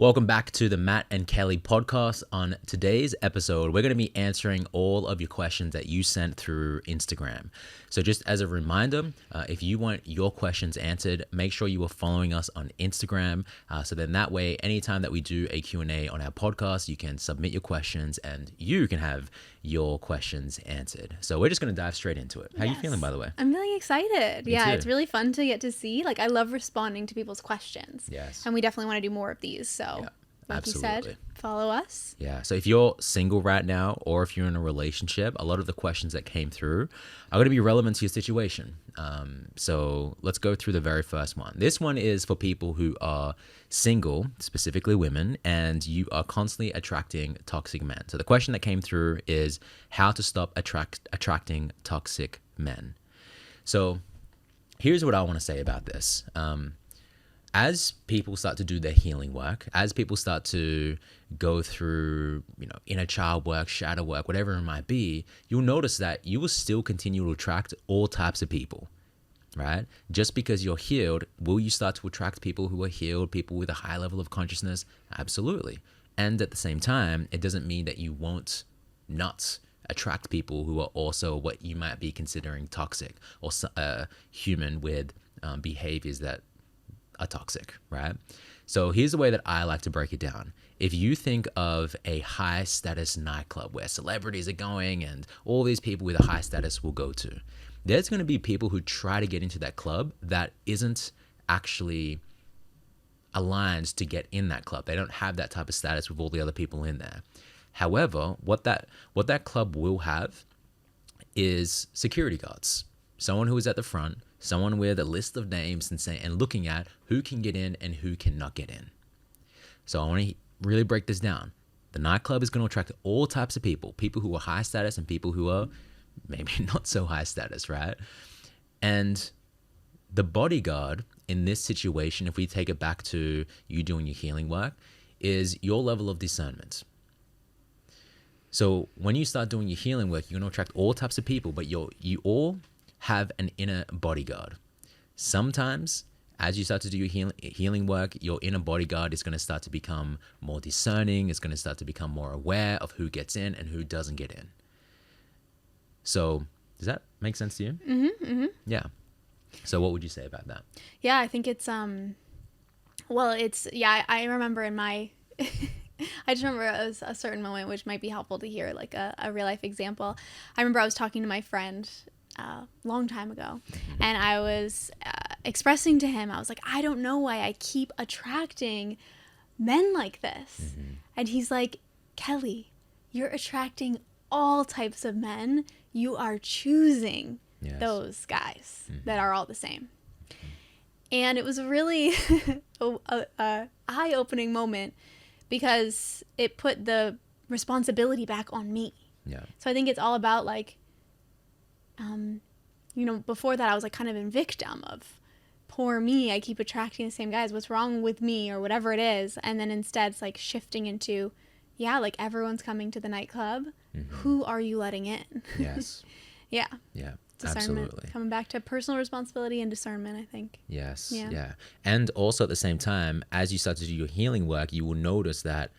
Welcome back to the Matt and Kelly podcast. On today's episode, we're going to be answering all of your questions that you sent through Instagram. So just as a reminder, if you want your questions answered, make sure you are following us on Instagram. So then that way, anytime that we do a Q&A on our podcast, you can submit your questions and you can have your questions answered. So we're just going to dive straight into it. How are you feeling, by the way? I'm really excited. Me yeah, too. It's really fun to get to see. I love responding to people's questions. Yes. And we definitely want to do more of these. So, Yeah, like absolutely. you said, follow us. Yeah. So if you're single right now, or if you're in a relationship, a lot of the questions that came through are going to be relevant to your situation. So let's go through the very first one. This one is for people who are single, specifically women, and you are constantly attracting toxic men. So the question that came through is how to stop attracting toxic men. So here's what I want to say about this. As people start to do their healing work, as people start to go through, inner child work, shadow work, whatever it might be, you'll notice that you will still continue to attract all types of people, right? Just because you're healed, will you start to attract people who are healed, people with a high level of consciousness? Absolutely. And at the same time, it doesn't mean that you won't not attract people who are also what you might be considering toxic or human with behaviors that are toxic, right? So here's the way that I like to break it down. If you think of a high status nightclub where celebrities are going and all these people with a high status will go to, there's going to be people who try to get into that club that isn't actually aligned to get in that club. They don't have that type of status with all the other people in there. However, what that club will have is security guards, someone who is at the front, someone with a list of names and looking at who can get in and who cannot get in. So I want to really break this down. The nightclub is going to attract all types of people who are high status and people who are maybe not so high status, right? And the bodyguard in this situation, if we take it back to you doing your healing work, is your level of discernment. So when you start doing your healing work, you're going to attract all types of people, but you all have an inner bodyguard. Sometimes as you start to do your healing work, your inner bodyguard is going to start to become more discerning. It's going to start to become more aware of who gets in and who doesn't get in. So does that make sense to you? Mm-hmm, mm-hmm. Yeah. So what would you say about that? Yeah, I think it's, I remember in my, I just remember it was a certain moment, which might be helpful to hear, like a real life example. I remember I was talking to my friend a long time ago, and I was expressing to him, I was like, I don't know why I keep attracting men like this. Mm-hmm. And he's like, Kelly, you're attracting all types of men. You are choosing those guys that are all the same. Mm-hmm. And it was a really a eye-opening moment because it put the responsibility back on me. Yeah. So I think it's all about before that I was kind of in victim of poor me. I keep attracting the same guys. What's wrong with me or whatever it is. And then instead it's shifting into, everyone's coming to the nightclub. Mm-hmm. Who are you letting in? Yes. Yeah. Yeah. Discernment. Absolutely. Coming back to personal responsibility and discernment, I think. Yes. Yeah. And also at the same time, as you start to do your healing work, you will notice that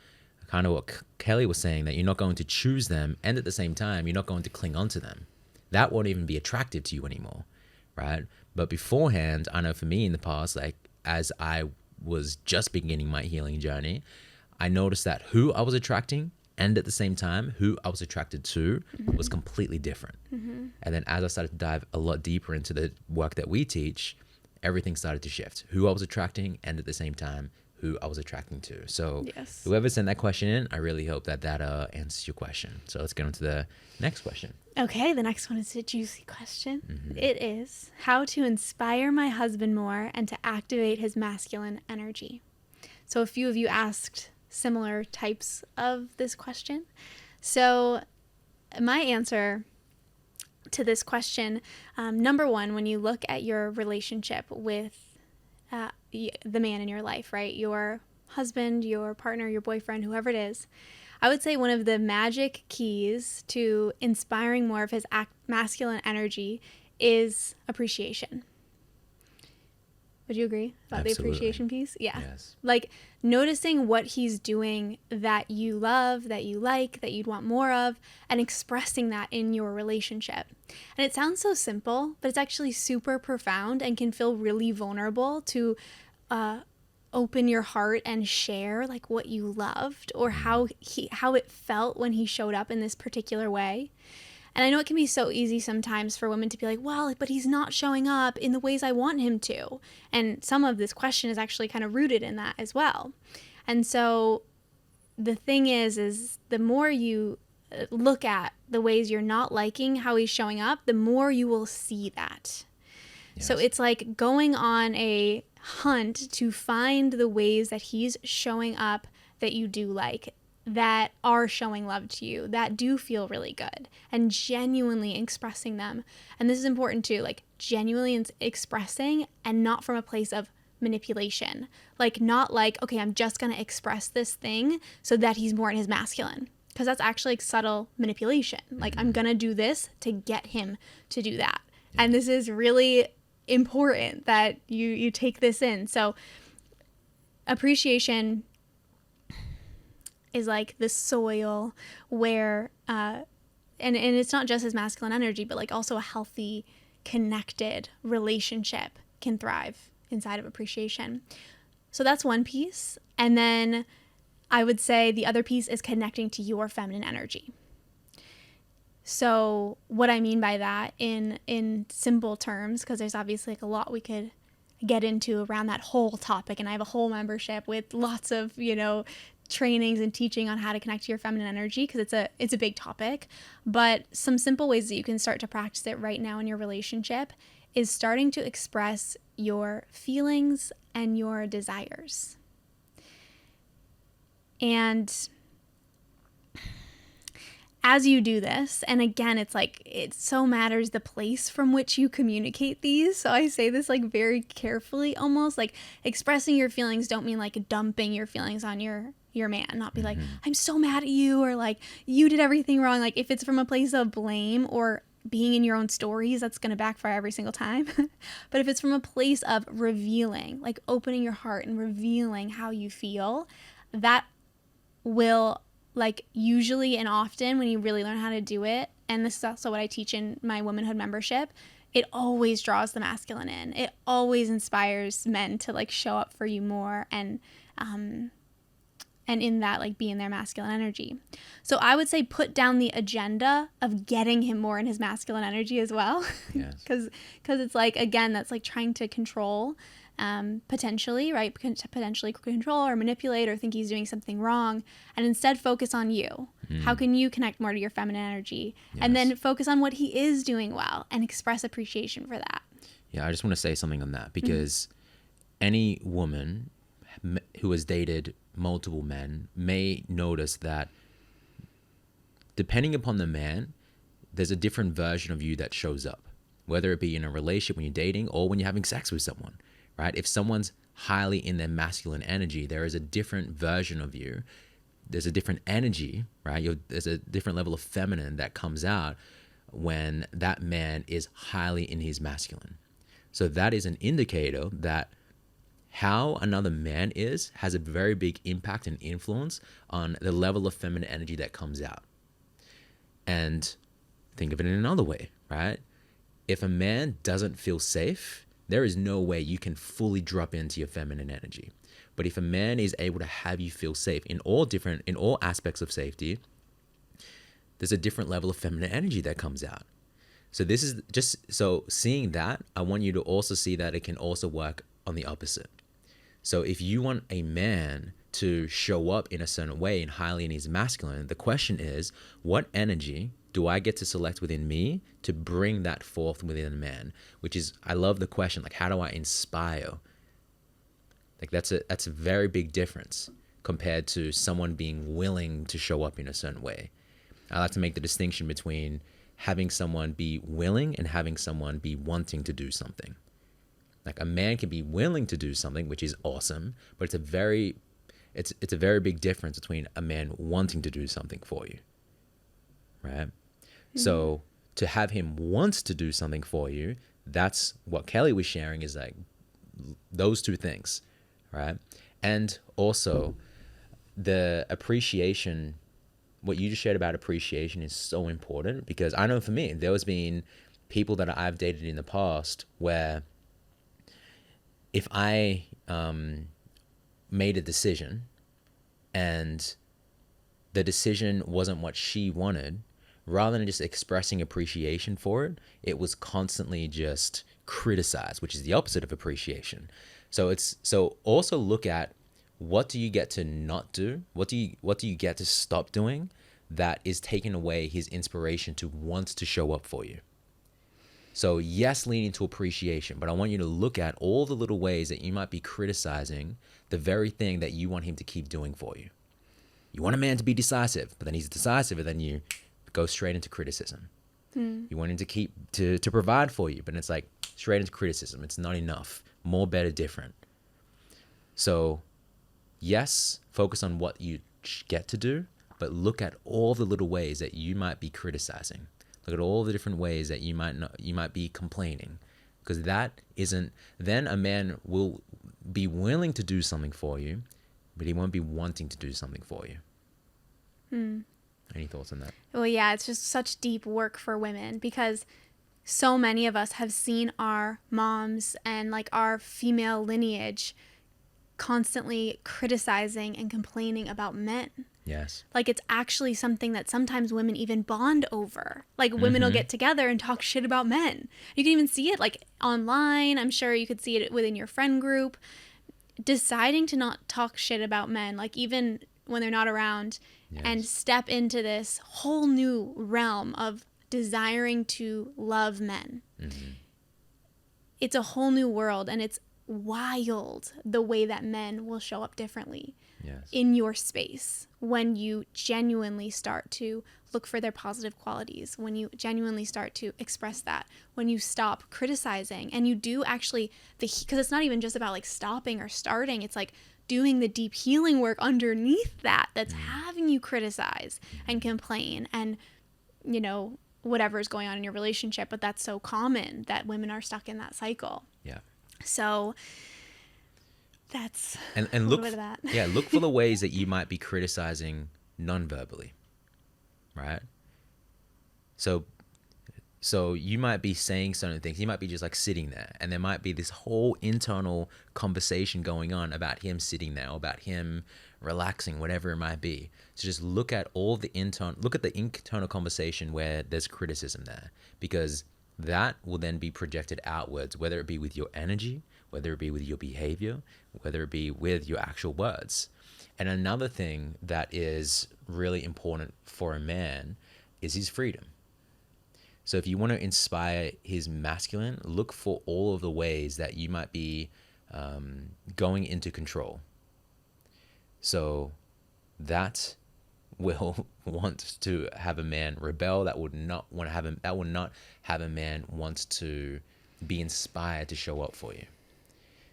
kind of what Kelly was saying, that you're not going to choose them. And at the same time, you're not going to cling on to them. That won't even be attractive to you anymore, right? But beforehand, I know for me in the past, as I was just beginning my healing journey, I noticed that who I was attracting and at the same time, who I was attracted to mm-hmm. was completely different. Mm-hmm. And then as I started to dive a lot deeper into the work that we teach, everything started to shift. Who I was attracting and at the same time, who I was attracting to. So Whoever sent that question in, I really hope that answers your question. So let's get on to the next question. Okay, the next one is a juicy question. Mm-hmm. It is how to inspire my husband more and to activate his masculine energy. So a few of you asked similar types of this question. So my answer to this question, number one, when you look at your relationship with the man in your life, right? Your husband, your partner, your boyfriend, whoever it is, I would say one of the magic keys to inspiring more of his masculine energy is appreciation. Would you agree about Absolutely. the appreciation piece? Yeah. Yes. Like noticing what he's doing that you love, that you like, that you'd want more of, and expressing that in your relationship. And it sounds so simple, but it's actually super profound and can feel really vulnerable to open your heart and share like what you loved or how it felt when he showed up in this particular way. And I know it can be so easy sometimes for women to be like, well, but he's not showing up in the ways I want him to. And some of this question is actually kind of rooted in that as well. And so the thing is the more you look at the ways you're not liking how he's showing up, the more you will see that. Yes. So it's like going on a hunt to find the ways that he's showing up that you do like, that are showing love to you, that do feel really good, and genuinely expressing them. And this is important too, like genuinely expressing, and not from a place of manipulation. Like not like, okay, I'm just going to express this thing so that he's more in his masculine. Because that's actually like subtle manipulation. Like I'm going to do this to get him to do that. Yeah. And this is really important that you take this in. So appreciation is like the soil where and it's not just his masculine energy, but like also a healthy, connected relationship can thrive inside of appreciation. So that's one piece. And then I would say the other piece is connecting to your feminine energy. So what I mean by that in simple terms, because there's obviously like a lot we could get into around that whole topic, and I have a whole membership with lots of, trainings and teaching on how to connect to your feminine energy, because it's a big topic. But some simple ways that you can start to practice it right now in your relationship is starting to express your feelings and your desires. And as you do this, and again, it's like it so matters the place from which you communicate these. So I say this like very carefully, almost like expressing your feelings don't mean like dumping your feelings on your man, not be like, I'm so mad at you, or like you did everything wrong. Like if it's from a place of blame or being in your own stories, that's going to backfire every single time. But if it's from a place of revealing, like opening your heart and revealing how you feel, that will, like usually and often when you really learn how to do it, and this is also what I teach in my womanhood membership, it always draws the masculine in. It always inspires men to like show up for you more and in that like be in their masculine energy. So I would say put down the agenda of getting him more in his masculine energy as well. Yes. Because it's like, again, that's like trying to control potentially, right? Potentially control or manipulate or think he's doing something wrong, and instead focus on you. How can you connect more to your feminine energy? Yes. And then focus on what he is doing well and express appreciation for that. Yeah, I just want to say something on that, because any woman who has dated multiple men may notice that depending upon the man, there's a different version of you that shows up, whether it be in a relationship when you're dating or when you're having sex with someone. Right? If someone's highly in their masculine energy, there is a different version of you. There's a different energy, right? There's a different level of feminine that comes out when that man is highly in his masculine. So that is an indicator that how another man has a very big impact and influence on the level of feminine energy that comes out. And think of it in another way, right? If a man doesn't feel safe, there is no way you can fully drop into your feminine energy. But if a man is able to have you feel safe in all aspects of safety, there's a different level of feminine energy that comes out. So this is just, so seeing that, I want you to also see that it can also work on the opposite. So if you want a man to show up in a certain way and highly in his masculine, the question is, what energy do I get to select within me to bring that forth within a man? Which is, I love the question, like, how do I inspire? Like that's a very big difference compared to someone being willing to show up in a certain way. I like to make the distinction between having someone be willing and having someone be wanting to do something. Like a man can be willing to do something, which is awesome, but it's a very big difference between a man wanting to do something for you, right? So to have him want to do something for you, that's what Kelly was sharing, is like those two things, right? And also the appreciation, what you just shared about appreciation is so important, because I know for me, there has been people that I've dated in the past where if I made a decision and the decision wasn't what she wanted, rather than just expressing appreciation for it, it was constantly just criticized, which is the opposite of appreciation. So also look at, what do you get to not do? What do you get to stop doing that is taking away his inspiration to want to show up for you? So yes, lean into appreciation, but I want you to look at all the little ways that you might be criticizing the very thing that you want him to keep doing for you. You want a man to be decisive, but then he's decisive, and then you go straight into criticism. You want him to keep to provide for you, but it's like straight into criticism. It's not enough. More, better, different. So yes, focus on what you get to do, but look at all the little ways that you might be criticizing. Look at all the different ways that you might be complaining, because that isn't. Then a man will be willing to do something for you, but he won't be wanting to do something for you. Any thoughts on that? Well, yeah, it's just such deep work for women, because so many of us have seen our moms and like our female lineage constantly criticizing and complaining about men. Yes. Like, it's actually something that sometimes women even bond over. Like, women will get together and talk shit about men. You can even see it like online. I'm sure you could see it within your friend group. Deciding to not talk shit about men, like even when they're not around, and step into this whole new realm of desiring to love men. It's a whole new world, and it's wild the way that men will show up differently in your space when you genuinely start to look for their positive qualities, when you genuinely start to express that, when you stop criticizing, and you do actually, because it's not even just about like stopping or starting, it's like doing the deep healing work underneath that's having you criticize and complain and, you know, whatever's going on in your relationship. But that's so common that women are stuck in that cycle. Yeah. So that's and look for that. Look for the ways that you might be criticizing non-verbally, right? So you might be saying certain things. You might be just like sitting there, and there might be this whole internal conversation going on about him sitting there, or about him relaxing, whatever it might be. So just look at the internal conversation where there's criticism there, because that will then be projected outwards, whether it be with your energy, whether it be with your behavior, whether it be with your actual words. And another thing that is really important for a man is his freedom. So if you want to inspire his masculine, look for all of the ways that you might be going into control. So that will want to have a man rebel. That would not want to have him. That would not have a man want to be inspired to show up for you.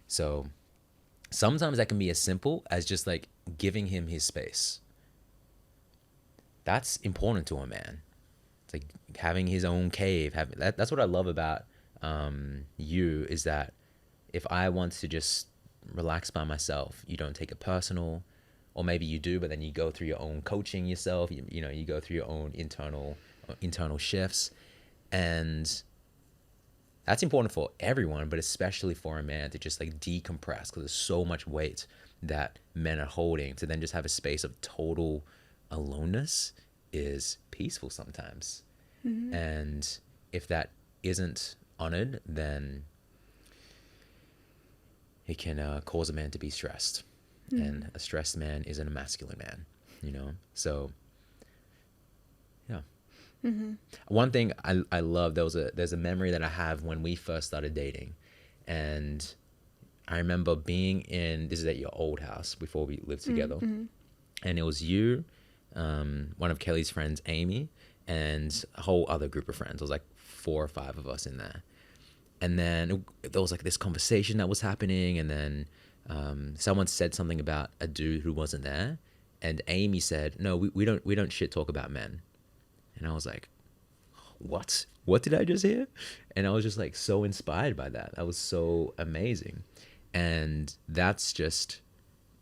So sometimes that can be as simple as just like giving him his space. That's important to a man. It's like having his own cave. That's what I love about you, is that if I want to just relax by myself, you don't take it personal. Or maybe you do, but then you go through your own coaching yourself. You go through your own internal shifts, and that's important for everyone, but especially for a man to just like decompress, because there's so much weight that men are holding. To then just have a space of total aloneness is peaceful sometimes. And if that isn't honored, then it can cause a man to be stressed. And a stressed man isn't a masculine man, So, yeah. One thing I love, there's a memory that I have when we first started dating, and I remember being this is at your old house before we lived together, and it was you, one of Kelly's friends, Amy, and a whole other group of friends. It was like 4 or 5 of us in there, and then there was like this conversation that was happening, and then someone said something about a dude who wasn't there, and Amy said, "No, we don't shit talk about men." And I was like, what did I just hear? And I was just like so inspired by that. That was so amazing. And that's just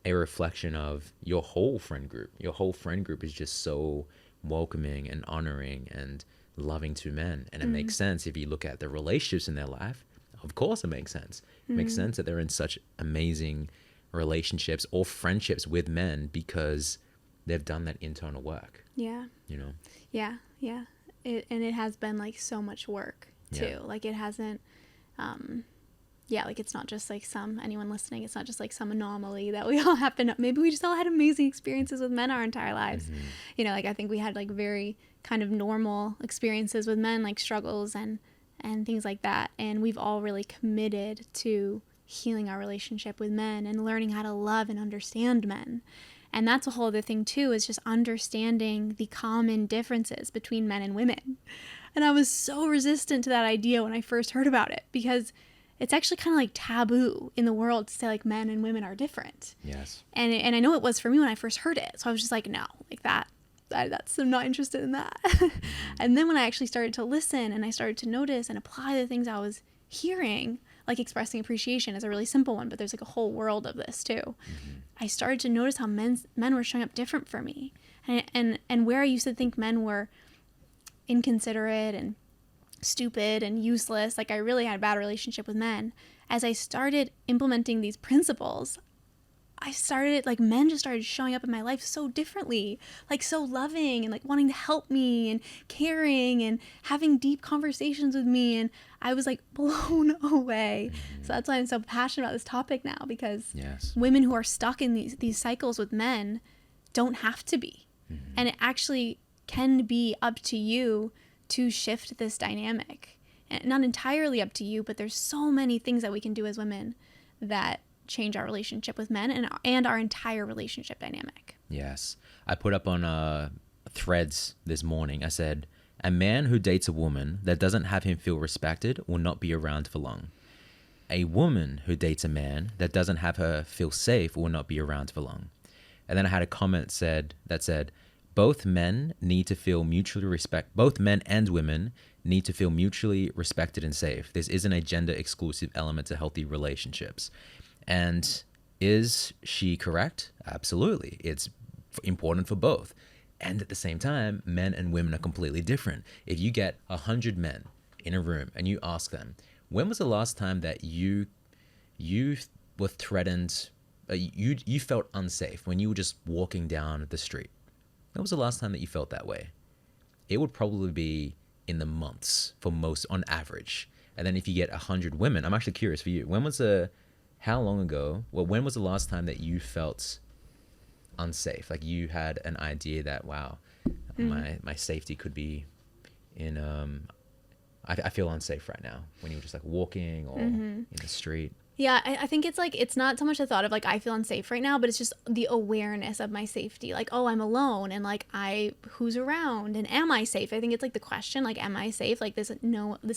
a reflection of your whole friend group. Your whole friend group is just so welcoming and honoring and loving to men. And it makes sense if you look at the relationships in their life. Of course, it makes sense. It makes sense that they're in such amazing relationships or friendships with men because they've done that internal work. Yeah. You know? Yeah. Yeah. It has been like so much work too. Yeah. Like it hasn't, like it's not just like anyone listening, it's not just like some anomaly that we all happen. Maybe we just all had amazing experiences with men our entire lives. You know, like I think we had like very kind of normal experiences with men, like struggles and things like that. And we've all really committed to healing our relationship with men and learning how to love and understand men. And that's a whole other thing too, is just understanding the common differences between men and women. And I was so resistant to that idea when I first heard about it, because it's actually kind of like taboo in the world to say like men and women are different. Yes. And I know it was for me when I first heard it. So I was just like, no, like I'm not interested in that. And then when I actually started to listen and I started to notice and apply the things I was hearing, like expressing appreciation is a really simple one, but there's like a whole world of this too. I started to notice how men were showing up different for me. And where I used to think men were inconsiderate and stupid and useless, like I really had a bad relationship with men, as I started implementing these principles, men just started showing up in my life so differently, like so loving and like wanting to help me and caring and having deep conversations with me. And I was like blown away. So that's why I'm so passionate about this topic now, because women who are stuck in these cycles with men don't have to be. And it actually can be up to you to shift this dynamic. And not entirely up to you, but there's so many things that we can do as women that change our relationship with men and our entire relationship dynamic. Yes. I put up on Threads this morning, I said, a man who dates a woman that doesn't have him feel respected will not be around for long. A woman who dates a man that doesn't have her feel safe will not be around for long. And then I had a comment that said, both men and women need to feel mutually respected and safe. This isn't a gender exclusive element to healthy relationships. And is she correct? Absolutely. It's important for both. And at the same time, men and women are completely different. If you get 100 men in a room and you ask them, when was the last time that you were threatened, you felt unsafe when you were just walking down the street? When was the last time that you felt that way? It would probably be in the months for most, on average. And then if you get 100 women, I'm actually curious for you, when was the last time that you felt unsafe? Like you had an idea that, wow, my safety could be in, I feel unsafe right now, when you were just like walking or in the street. Yeah, I think it's like, it's not so much the thought of like, I feel unsafe right now, but it's just the awareness of my safety. Like, oh, I'm alone, and like, who's around, and am I safe? I think it's like the question, like, am I safe? Like this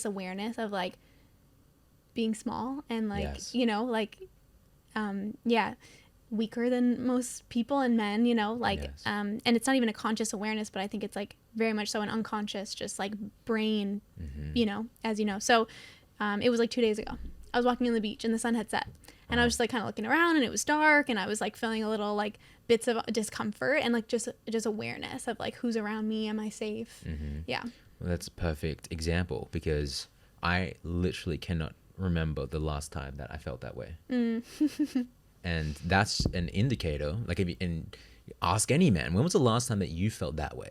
awareness of like being small and like, you know, like, weaker than most people and men, you know, like, and it's not even a conscious awareness, but I think it's like very much so an unconscious, just like brain, you know, as you know. So, it was like 2 days ago. I was walking on the beach and the sun had set, and I was just like kind of looking around, and it was dark, and I was like feeling a little like bits of discomfort and like just awareness of like, who's around me? Am I safe? Yeah. Well, that's a perfect example, because I literally cannot remember the last time that I felt that way. And that's an indicator. Like, ask any man, when was the last time that you felt that way?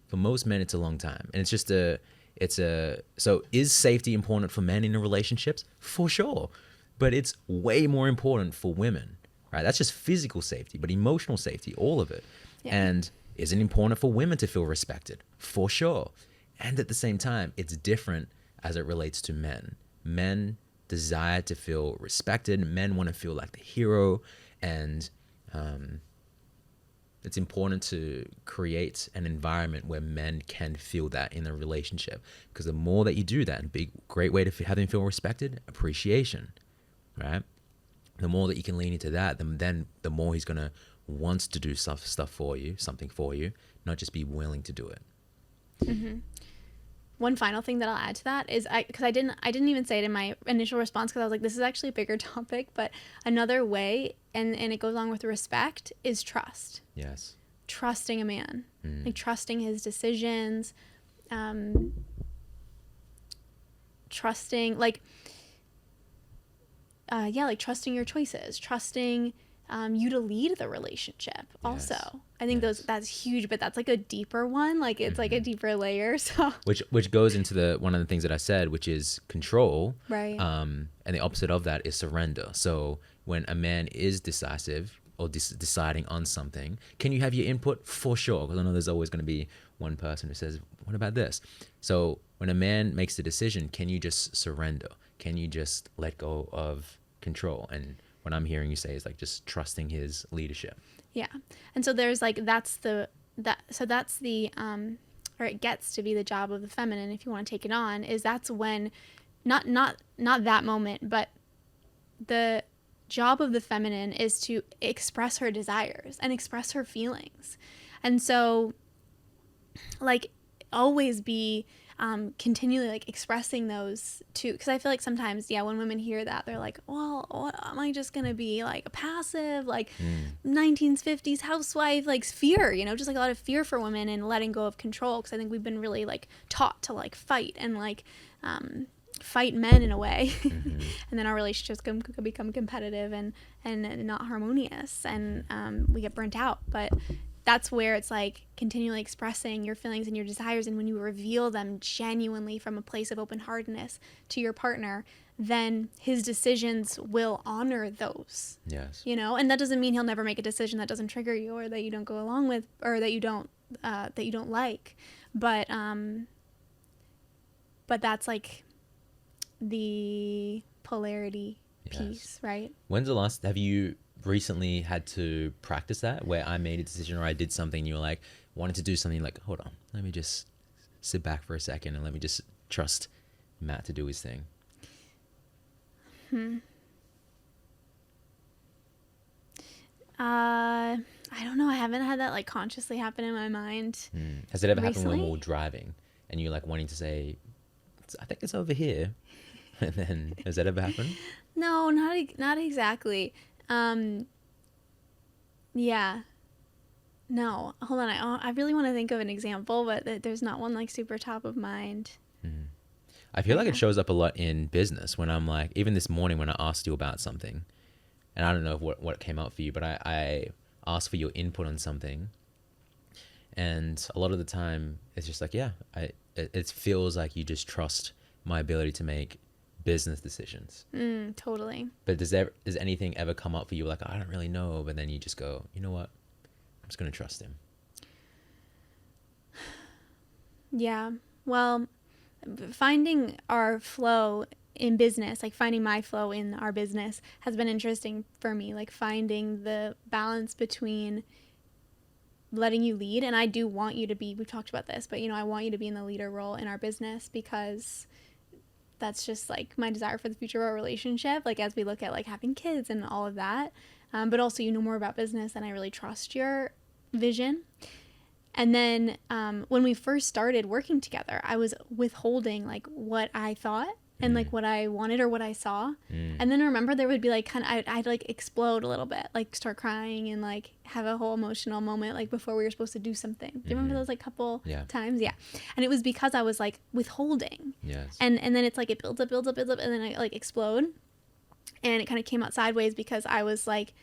For most men, it's a long time. And so is safety important for men in relationships? For sure. But it's way more important for women, right? That's just physical safety, but emotional safety, all of it. Yeah. And is it important for women to feel respected? For sure. And at the same time, it's different as it relates to men. Men desire to feel respected. Men want to feel like the hero. And it's important to create an environment where men can feel that in a relationship. Because the more that you do that, and great way to have him feel respected, appreciation, right? The more that you can lean into that, then the more he's going to want to do something for you, not just be willing to do it. one final thing that I'll add to that is because I didn't even say it in my initial response because I was like, this is actually a bigger topic, but another way, and it goes along with respect, is trust. Yes. Trusting a man, like trusting his decisions, trusting like trusting your choices, trusting you to lead the relationship. Also, I think that's huge, but that's like a deeper one. Like it's like a deeper layer. So which goes into one of the things that I said, which is control. Right. And the opposite of that is surrender. So when a man is decisive or deciding on something, can you have your input? For sure. Because I know there's always going to be one person who says, what about this? So when a man makes the decision, can you just surrender? Can you just let go of control? And what I'm hearing you say is like just trusting his leadership. Yeah. And so there's like, or it gets to be the job of the feminine, if you want to take it on, is that's when, not that moment, but the job of the feminine is to express her desires and express her feelings. And so like always be continually like expressing those too, because I feel like sometimes when women hear that, they're like, well, what, am I just gonna be like a passive, like 1950s housewife, like fear, just like a lot of fear for women and letting go of control, because I think we've been really like taught to like fight and like fight men in a way. And then our relationships could become competitive and not harmonious, and we get burnt out. But that's where it's like continually expressing your feelings and your desires, and when you reveal them genuinely from a place of open-heartedness to your partner, then his decisions will honor those. Yes. And that doesn't mean he'll never make a decision that doesn't trigger you or that you don't go along with, or that you don't like. But that's like the polarity piece, right? When's the last, have you recently had to practice that, where I made a decision or I did something, you were like, wanted to do something, like, hold on, let me just sit back for a second and let me just trust Matt to do his thing? I don't know. I haven't had that like consciously happen in my mind. Has it ever happened recently? when we're driving and you're like wanting to say, I think it's over here, and then has that ever happened? No, not exactly. Yeah. No, hold on. I really want to think of an example, but there's not one like super top of mind. I feel like it shows up a lot in business when I'm like, even this morning when I asked you about something, and I don't know what came out for you, but I asked for your input on something, and a lot of the time it's just like, it feels like you just trust my ability to make business decisions. Totally. But does anything ever come up for you like, I don't really know, but then you just go, you know what, I'm just gonna trust him? Yeah. Well, finding our flow in business, like finding my flow in our business, has been interesting for me, like finding the balance between letting you lead, and I do want you to be, we've talked about this, but I want you to be in the leader role in our business, because that's just like my desire for the future of our relationship, like as we look at like having kids and all of that. But also, more about business, and I really trust your vision. And then when we first started working together, I was withholding like what I thought and like what I wanted or what I saw. And then I remember there would be like I'd like explode a little bit, like start crying and like have a whole emotional moment like before we were supposed to do something. Do you remember those like couple times? Yeah. And it was because I was like withholding. Yes. And then it's like it builds up, and then I like explode. And it kind of came out sideways because I was like,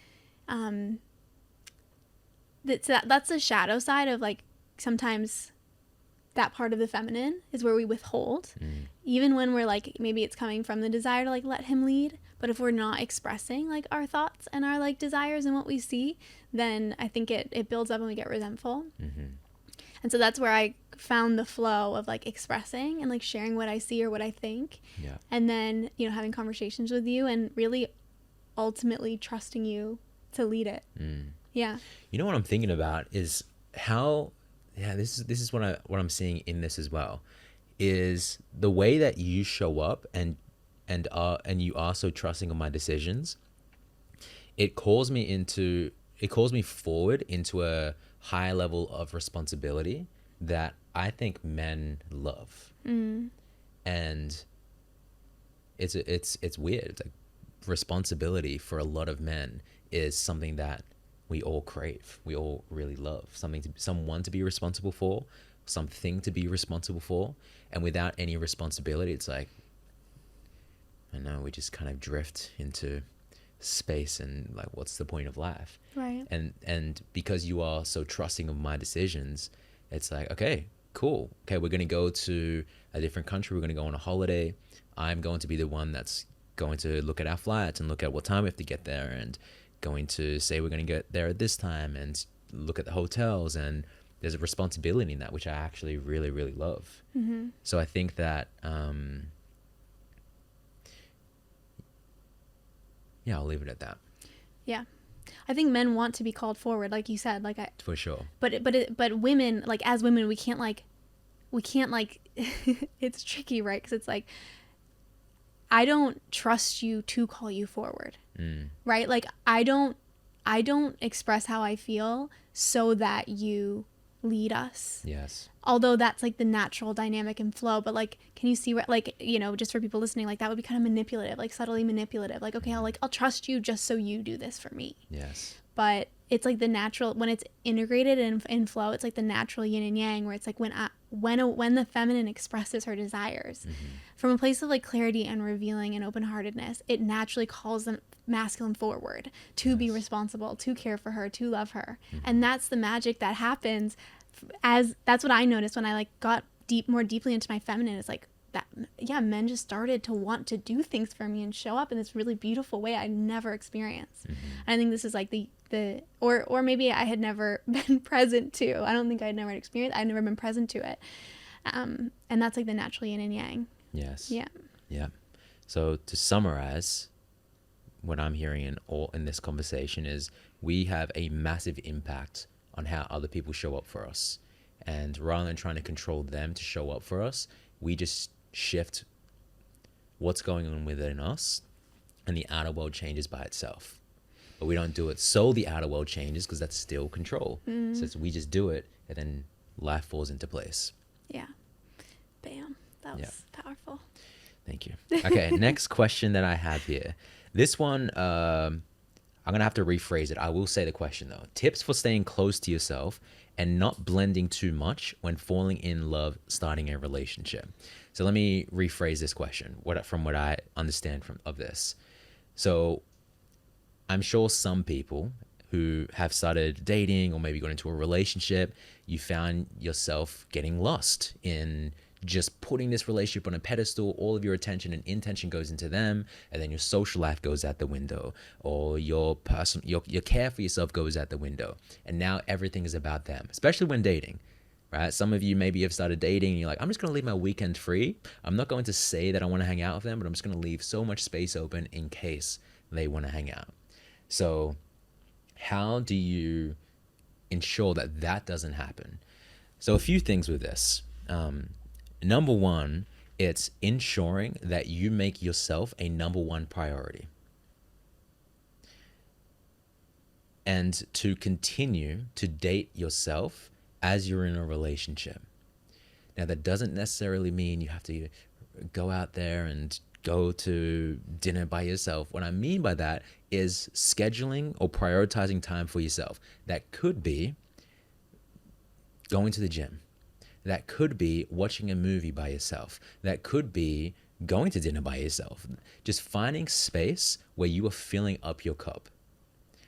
that's the shadow side of like sometimes that part of the feminine is where we withhold, even when we're like, maybe it's coming from the desire to like let him lead. But if we're not expressing like our thoughts and our like desires and what we see, then I think it builds up and we get resentful. And so that's where I found the flow of like expressing and like sharing what I see or what I think. Yeah. And then, having conversations with you and really ultimately trusting you to lead it. Yeah. What I'm thinking about is how, this is what I'm seeing in this as well, is the way that you show up and you are so trusting of my decisions. It calls me forward into a higher level of responsibility that I think men love. And it's weird. It's like responsibility for a lot of men is something that we all crave. We all really love someone to be responsible for, something to be responsible for. And without any responsibility, it's like, I don't know, we just kind of drift into space, and like, what's the point of life? Right. And because you are so trusting of my decisions, it's like, okay, cool. Okay, we're going to go to a different country. We're going to go on a holiday. I'm going to be the one that's going to look at our flights and look at what time we have to get there, and going to say we're going to get there at this time, and look at the hotels. And there's a responsibility in that, which I actually really, really love. So I think that, yeah, I'll leave it at that. Yeah. I think men want to be called forward, like you said, For sure. but women, like, as women, we can't like it's tricky, right? Because it's like, I don't trust you to call you forward, right? Like, I don't express how I feel so that you lead us. Yes. Although that's like the natural dynamic and flow, but like, can you see what, like, you know, just for people listening, like, that would be kind of manipulative, like subtly manipulative. Like, okay, I'll trust you just so you do this for me. Yes. But it's like the natural, when it's integrated in flow, it's like the natural yin and yang, where it's like when the feminine expresses her desires from a place of like clarity and revealing and open-heartedness, it naturally calls the masculine forward to be responsible, to care for her, to love her. And that's the magic that happens. That's what I noticed when I like got more deeply into my feminine. It's like that, yeah, men just started to want to do things for me and show up in this really beautiful way I never experienced. And I think this is like or maybe I had never been present to. I don't think I'd never experienced. I'd never been present to it. And that's like the natural yin and yang. Yes. Yeah. Yeah. So to summarize, what I'm hearing in this conversation is we have a massive impact on how other people show up for us. And rather than trying to control them to show up for us, we just shift what's going on within us, and the outer world changes by itself. But we don't do it so the outer world changes, because that's still control. So we just do it, and then life falls into place. Yeah. Bam. That was powerful. Thank you. Okay, next question that I have here. This one, I'm going to have to rephrase it. I will say the question, though. Tips for staying close to yourself and not blending too much when falling in love, starting a relationship. So let me rephrase this question from what I understand of this. So I'm sure some people who have started dating or maybe got into a relationship, you found yourself getting lost in just putting this relationship on a pedestal. All of your attention and intention goes into them, and then your social life goes out the window, or your care for yourself goes out the window, and now everything is about them, especially when dating, right? Some of you maybe have started dating and you're like, I'm just going to leave my weekend free. I'm not going to say that I want to hang out with them, but I'm just going to leave so much space open in case they want to hang out. So how do you ensure that that doesn't happen? So a few things with this. Number one, it's ensuring that you make yourself a number one priority. And to continue to date yourself as you're in a relationship. Now, that doesn't necessarily mean you have to go out there and go to dinner by yourself. What I mean by that is scheduling or prioritizing time for yourself. That could be going to the gym. That could be watching a movie by yourself. That could be going to dinner by yourself. Just finding space where you are filling up your cup.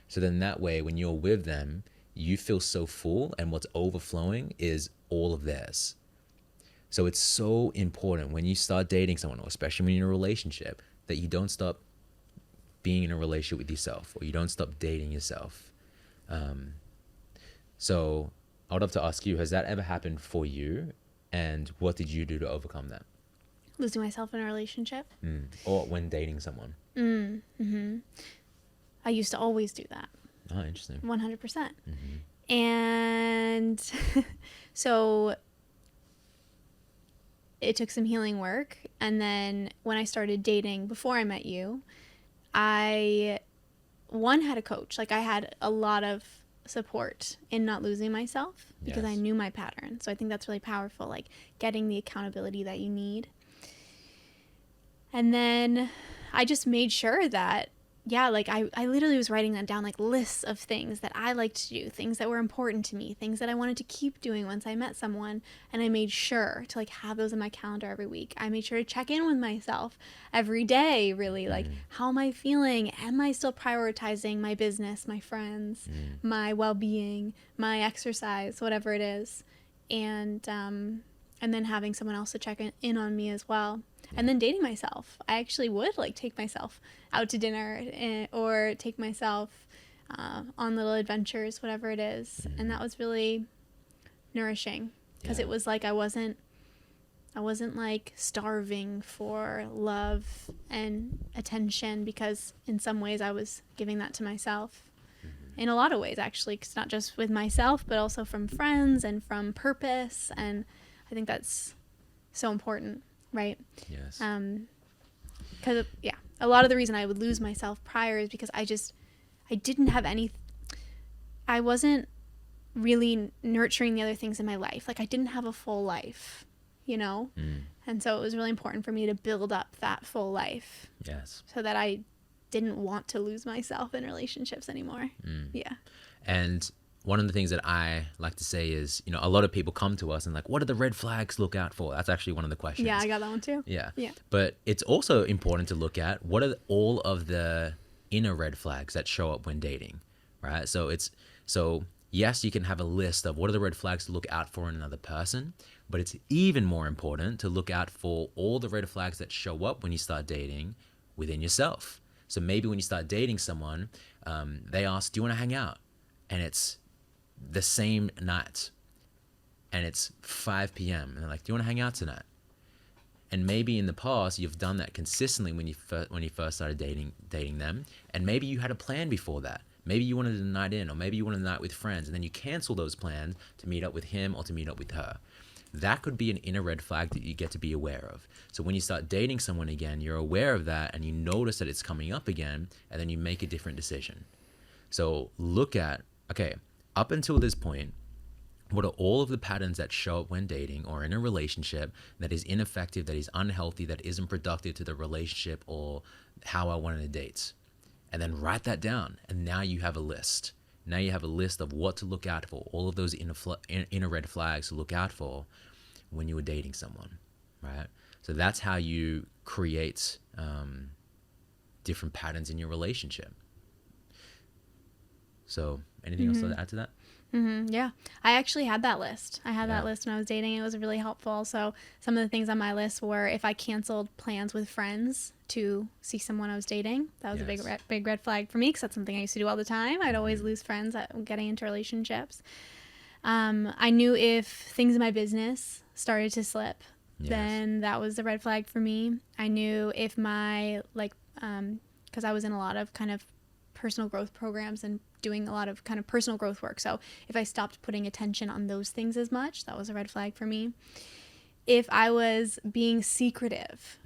So then that way, when you're with them, you feel so full, and what's overflowing is all of theirs. So it's so important when you start dating someone, or especially when you're in a relationship, that you don't stop being in a relationship with yourself, or you don't stop dating yourself. So I would love to ask you, has that ever happened for you? And what did you do to overcome that? Losing myself in a relationship? Or when dating someone? I used to always do that. Oh, interesting. 100%. And so it took some healing work. And then when I started dating before I met you, I had a coach. Like, I had a lot of support in not losing myself because I Yes. knew my pattern. So I think that's really powerful, like getting the accountability that you need. And then I just made sure that, yeah, like I literally was writing that down, like lists of things that I liked to do, things that were important to me, things that I wanted to keep doing once I met someone. And I made sure to like have those in my calendar every week. I made sure to check in with myself every day, really, like, how am I feeling? Am I still prioritizing my business, my friends, my well-being, my exercise, whatever it is? And then having someone else to check in on me as well. And then dating myself. I actually would like take myself out to dinner or take myself on little adventures, whatever it is. And that was really nourishing because it was like I wasn't like starving for love and attention, because in some ways I was giving that to myself. In a lot of ways, actually, 'cause not just with myself, but also from friends and from purpose. And I think that's so important. Right. Yes. Because a lot of the reason I would lose myself prior is because I didn't have I wasn't really nurturing the other things in my life. Like I didn't have a full life, you know? And so it was really important for me to build up that full life. Yes. So that I didn't want to lose myself in relationships anymore. Yeah. And one of the things that I like to say is, a lot of people come to us and like, what are the red flags look out for? That's actually one of the questions. Yeah, I got that one too. Yeah. Yeah. But it's also important to look at what are all of the inner red flags that show up when dating, right? So yes, you can have a list of what are the red flags to look out for in another person, but it's even more important to look out for all the red flags that show up when you start dating within yourself. So maybe when you start dating someone, they ask, do you want to hang out? And it's the same night and it's 5 p.m. and they're like, do you want to hang out tonight? And maybe in the past you've done that consistently when you first started dating them, and maybe you had a plan before that. Maybe you wanted a night in, or maybe you wanted a night with friends, and then you cancel those plans to meet up with him or to meet up with her. That could be an inner red flag that you get to be aware of. So when you start dating someone again, you're aware of that and you notice that it's coming up again, and then you make a different decision. So look at, okay, up until this point, what are all of the patterns that show up when dating or in a relationship that is ineffective, that is unhealthy, that isn't productive to the relationship or how I wanted to date? And then write that down. And now you have a list. Now you have a list of what to look out for, all of those inner red flags to look out for when you were dating someone, right? So that's how you create different patterns in your relationship. So anything else to add to that? Yeah, I actually had that list. I had that list when I was dating. It was really helpful. So some of the things on my list were if I canceled plans with friends to see someone I was dating. That was a big red flag for me, because that's something I used to do all the time. I'd always lose friends at getting into relationships. I knew if things in my business started to slip, then that was a red flag for me. I knew if my, because I was in a lot of kind of personal growth programs and doing a lot of kind of personal growth work. So if I stopped putting attention on those things as much, that was a red flag for me. If I was being secretive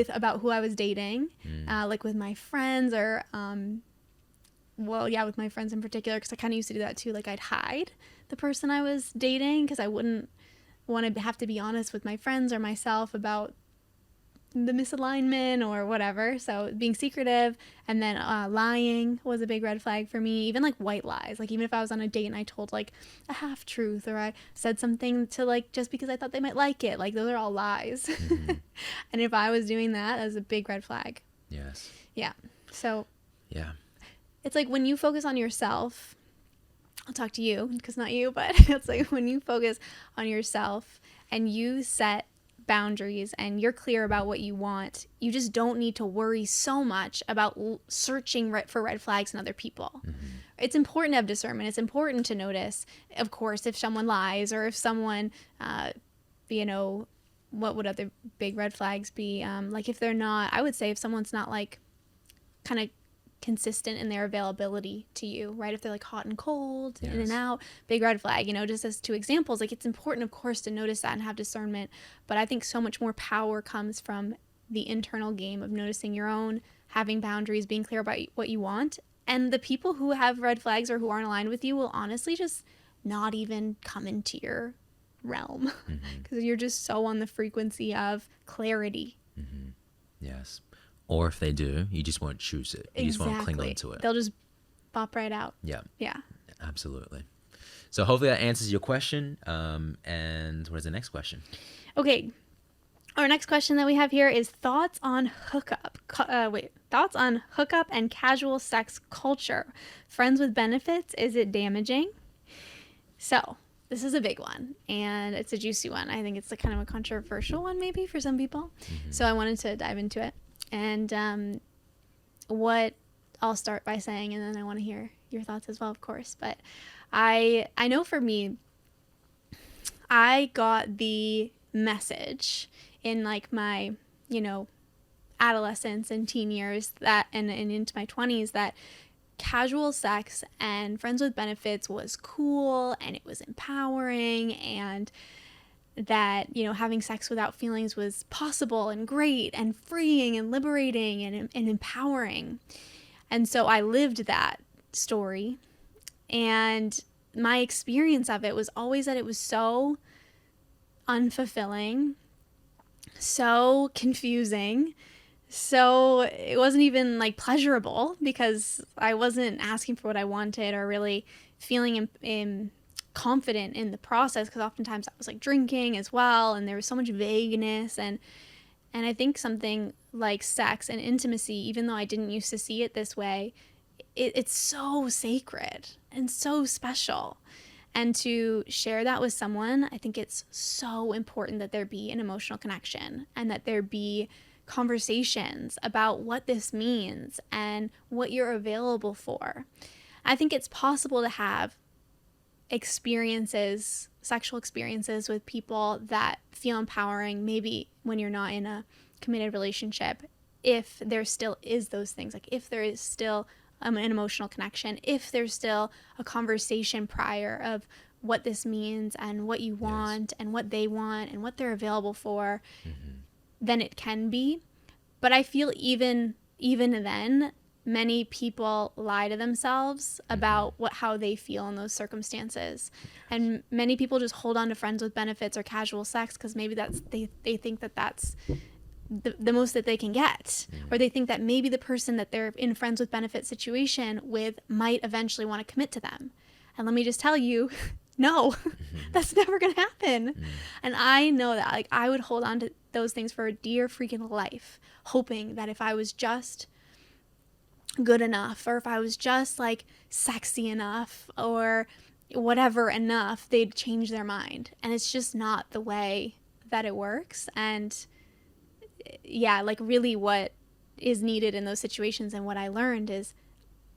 about who I was dating, like with my friends or, with my friends in particular, because I kind of used to do that too. Like I'd hide the person I was dating because I wouldn't want to have to be honest with my friends or myself about the misalignment or whatever. So being secretive, and then lying was a big red flag for me. Even like white lies, like even if I was on a date and I told like a half truth, or I said something to like just because I thought they might like it, like those are all lies. And if I was doing that, that was a big red flag. Yes. Yeah. So yeah, it's like when you focus on yourself, I'll talk to you because not you, but it's like when you focus on yourself and you set boundaries and you're clear about what you want, you just don't need to worry so much about searching for red flags in other people. It's important to have discernment. It's important to notice, of course, if someone lies or if someone, what would other big red flags be? Like if they're not, I would say if someone's not like kind of consistent in their availability to you, right? If they're like hot and cold, in and out, big red flag, just as two examples. Like it's important, of course, to notice that and have discernment, but I think so much more power comes from the internal game of noticing your own, having boundaries, being clear about what you want, And the people who have red flags or who aren't aligned with you will honestly just not even come into your realm because you're just so on the frequency of clarity. Yes. Or if they do, you just won't choose it. You just won't cling on to it. They'll just pop right out. Yeah. Yeah. Absolutely. So hopefully that answers your question. And what is the next question? Okay. Our next question that we have here is thoughts on hookup. Thoughts on hookup and casual sex culture. Friends with benefits, is it damaging? So this is a big one, and it's a juicy one. I think it's kind of a controversial one maybe for some people. So I wanted to dive into it. And what I'll start by saying, and then I want to hear your thoughts as well, of course. But I know for me, I got the message in like my, adolescence and teen years that and into my 20s that casual sex and friends with benefits was cool and it was empowering, and that having sex without feelings was possible and great and freeing and liberating and empowering. And so I lived that story, and my experience of it was always that it was so unfulfilling, so confusing, so it wasn't even like pleasurable because I wasn't asking for what I wanted or really feeling confident in the process, because oftentimes I was like drinking as well, and there was so much vagueness, and I think something like sex and intimacy, even though I didn't used to see it this way, it's so sacred and so special. And to share that with someone, I think it's so important that there be an emotional connection and that there be conversations about what this means and what you're available for. I think it's possible to have sexual experiences with people that feel empowering, maybe when you're not in a committed relationship, if there still is those things, like if there is still an emotional connection, if there's still a conversation prior of what this means and what you want and what they want and what they're available for, then it can be. But I feel even then, many people lie to themselves about how they feel in those circumstances. And many people just hold on to friends with benefits or casual sex because maybe they think that that's the most that they can get, or they think that maybe the person that they're in friends with benefit situation with might eventually want to commit to them. And let me just tell you, no, that's never going to happen. And I know that, like, I would hold on to those things for a dear freaking life, hoping that if I was just good enough, or if I was just like sexy enough or whatever enough, they'd change their mind. And it's just not the way that it works. And yeah, like really what is needed in those situations and what I learned is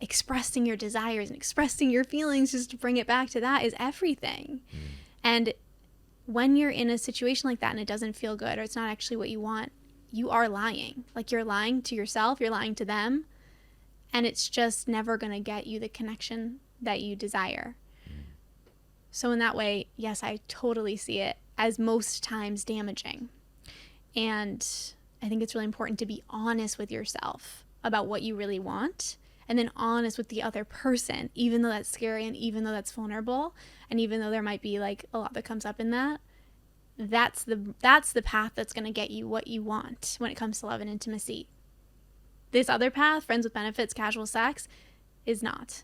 expressing your desires and expressing your feelings, just to bring it back to that, is everything. And when you're in a situation like that and it doesn't feel good, or it's not actually what you want, you are lying. Like, you're lying to yourself, you're lying to them, and it's just never going to get you the connection that you desire. So in that way, yes, I totally see it as most times damaging. And I think it's really important to be honest with yourself about what you really want, and then honest with the other person, even though that's scary and even though that's vulnerable, and even though there might be like a lot that comes up in that. That's the path that's going to get you what you want when it comes to love and intimacy. This other path, friends with benefits, casual sex, is not.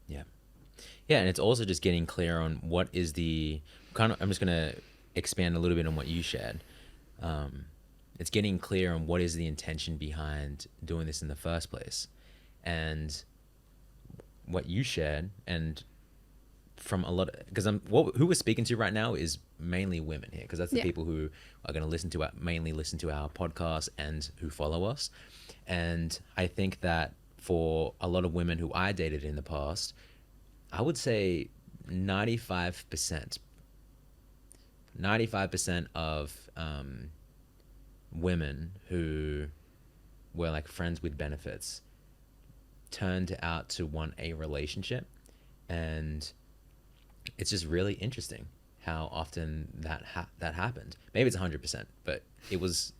Yeah, and it's also just getting clear on what is the I'm just going to expand a little bit on what you shared. It's getting clear on what is the intention behind doing this in the first place. And what you shared, and from a lot of, because who we're speaking to right now is mainly women here, because that's the people who are going to mainly listen to our podcast and who follow us. And I think that for a lot of women who I dated in the past, I would say 95% of women who were like friends with benefits turned out to want a relationship. And it's just really interesting how often that happened. Maybe it's 100%, but it was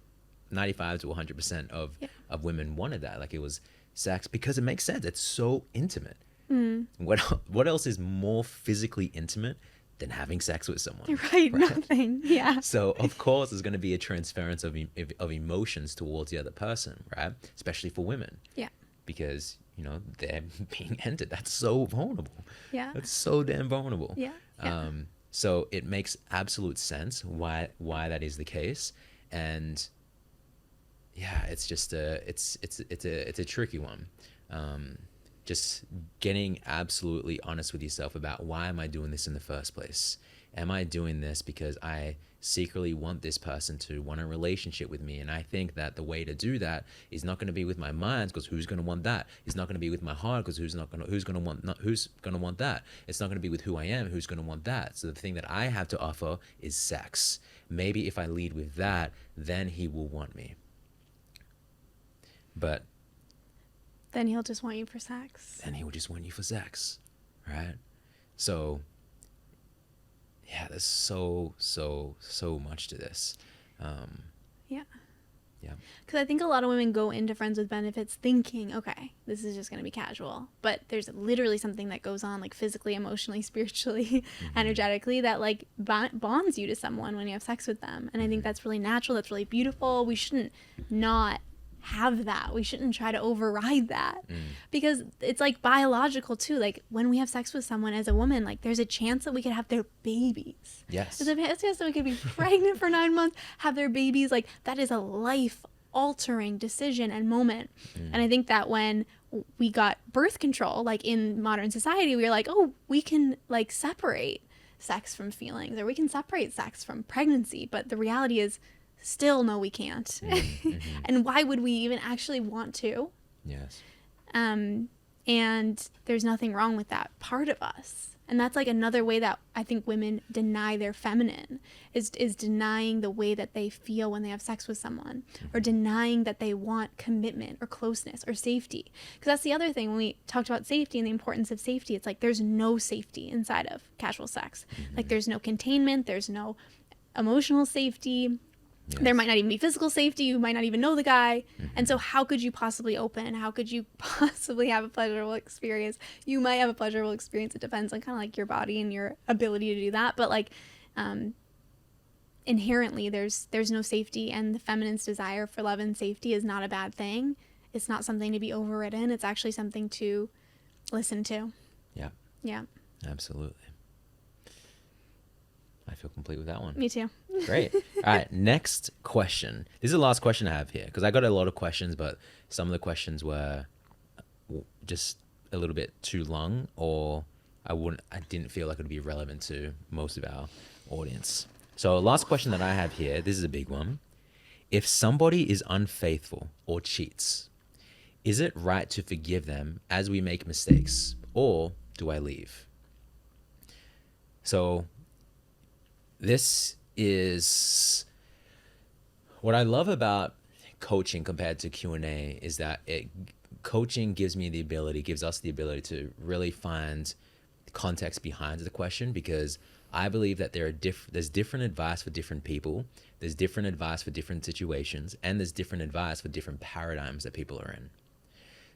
95 to 100% of women wanted that. Like, it was sex because it makes sense. It's so intimate. Mm. What else is more physically intimate than having sex with someone? Right. Nothing. Yeah. So of course there's going to be a transference of emotions towards the other person, right? Especially for women. Yeah. Because, they're being entered. That's so vulnerable. Yeah. That's so damn vulnerable. Yeah. Yeah. So it makes absolute sense why that is the case. And yeah, it's just it's a tricky one. Just getting absolutely honest with yourself about, why am I doing this in the first place? Am I doing this because I secretly want this person to want a relationship with me? And I think that the way to do that is not going to be with my mind, because who's going to want that? It's not going to be with my heart, because who's going to want that? It's not going to be with who I am, who's going to want that? So the thing that I have to offer is sex. Maybe if I lead with that, then he will want me. But then he'll just want you for sex. Then he will just want you for sex, right? So yeah, there's so much to this. Yeah. Yeah. Because I think a lot of women go into Friends with Benefits thinking, okay, this is just going to be casual. But there's literally something that goes on, like physically, emotionally, spiritually, energetically, that like bonds you to someone when you have sex with them. And I think that's really natural. That's really beautiful. We shouldn't not have that. We shouldn't try to override that, because it's like biological too. Like when we have sex with someone as a woman, like there's a chance that we could have their babies. Yes. There's a chance that we could be pregnant for 9 months, have their babies. Like that is a life altering decision and moment. And I think that when we got birth control, like in modern society, we were like, oh, we can like separate sex from feelings, or we can separate sex from pregnancy. But the reality is, still no, we can't. And why would we even actually want to? Yes. And there's nothing wrong with that part of us. And that's like another way that I think women deny their feminine, is denying the way that they feel when they have sex with someone, or denying that they want commitment or closeness or safety. Because that's the other thing, when we talked about safety and the importance of safety, it's like there's no safety inside of casual sex. Like there's no containment, there's no emotional safety. Yes. There might not even be physical safety. You might not even know the guy. And so how could you possibly open? How could you possibly have a pleasurable experience? You might have a pleasurable experience. It depends on kind of like your body and your ability to do that. But like inherently, there's no safety. And the feminine's desire for love and safety is not a bad thing. It's not something to be overridden. It's actually something to listen to. Yeah. Yeah. Absolutely. I feel complete with that one. Me too. Great. All right. Next question. This is the last question I have here, because I got a lot of questions, but some of the questions were just a little bit too long, or I didn't feel like it would be relevant to most of our audience. So last question that I have here, this is a big one. If somebody is unfaithful or cheats, is it right to forgive them as we make mistakes, or do I leave? So this is what I love about coaching compared to Q&A, is that coaching gives us the ability to really find context behind the question, because I believe that there's different advice for different people, there's different advice for different situations, and there's different advice for different paradigms that people are in.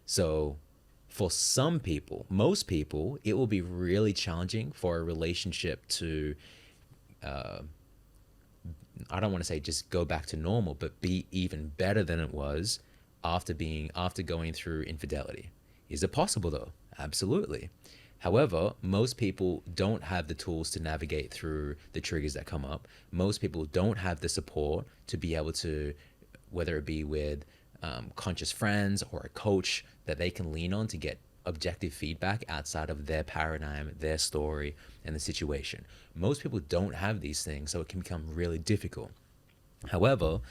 So for some people, most people, it will be really challenging for a relationship to I don't want to say just go back to normal, but be even better than it was after going through infidelity. Is it possible though? Absolutely. However, most people don't have the tools to navigate through the triggers that come up. Most people don't have the support to be able to, whether it be with conscious friends or a coach that they can lean on to get objective feedback outside of their paradigm, their story, and the situation. Most people don't have these things, so it can become really difficult. However,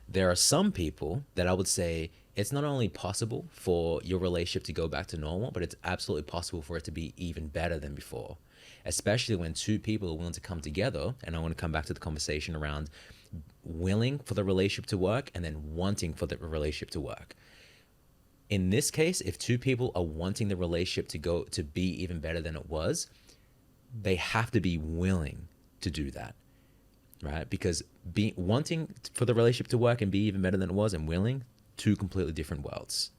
there are some people that I would say it's not only possible for your relationship to go back to normal, but it's absolutely possible for it to be even better than before, especially when two people are willing to come together. And I want to come back to the conversation around willing for the relationship to work and then wanting for the relationship to work. In this case, if two people are wanting the relationship to be even better than it was, they have to be willing to do that, right? Because wanting for the relationship to work and be even better than it was, and willing, two completely different worlds.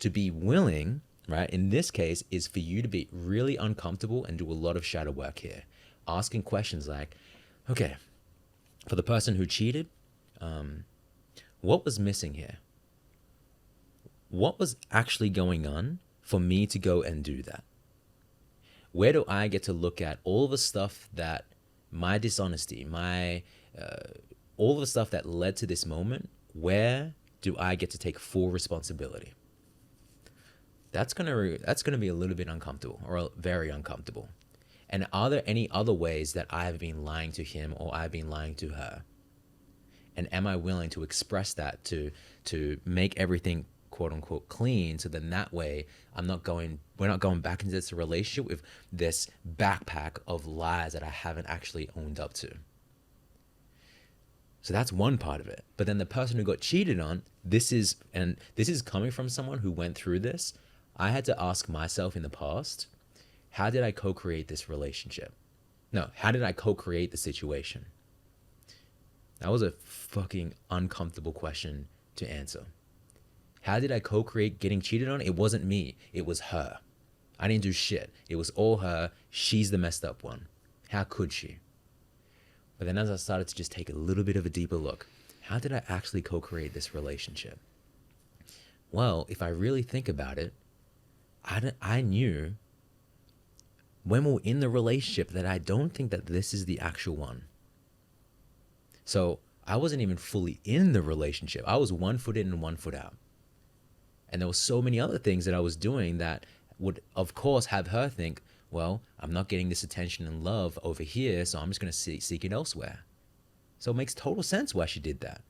To be willing, right, in this case, is for you to be really uncomfortable and do a lot of shadow work here. Asking questions like, okay, for the person who cheated, what was missing here? What was actually going on for me to go and do that? Where do I get to look at all the stuff that my dishonesty, all the stuff that led to this moment? Where do I get to take full responsibility? That's gonna be a little bit uncomfortable, or very uncomfortable. And are there any other ways that I've been lying to him or I've been lying to her? And am I willing to express that to make everything quote unquote clean, so then that way we're not going back into this relationship with this backpack of lies that I haven't actually owned up to. So that's one part of it. But then the person who got cheated on, this is coming from someone who went through this. I had to ask myself in the past, how did I co-create this relationship? No, how did I co-create the situation? That was a fucking uncomfortable question to answer. How did I co-create getting cheated on? It wasn't me. It was her. I didn't do shit. It was all her. She's the messed up one. How could she? But then as I started to just take a little bit of a deeper look, how did I actually co-create this relationship? Well, if I really think about it, I knew when we were in the relationship that I don't think that this is the actual one. So I wasn't even fully in the relationship. I was 1 foot in and 1 foot out. And there were so many other things that I was doing that would, of course, have her think, well, I'm not getting this attention and love over here, so I'm just going to seek it elsewhere. So it makes total sense why she did that.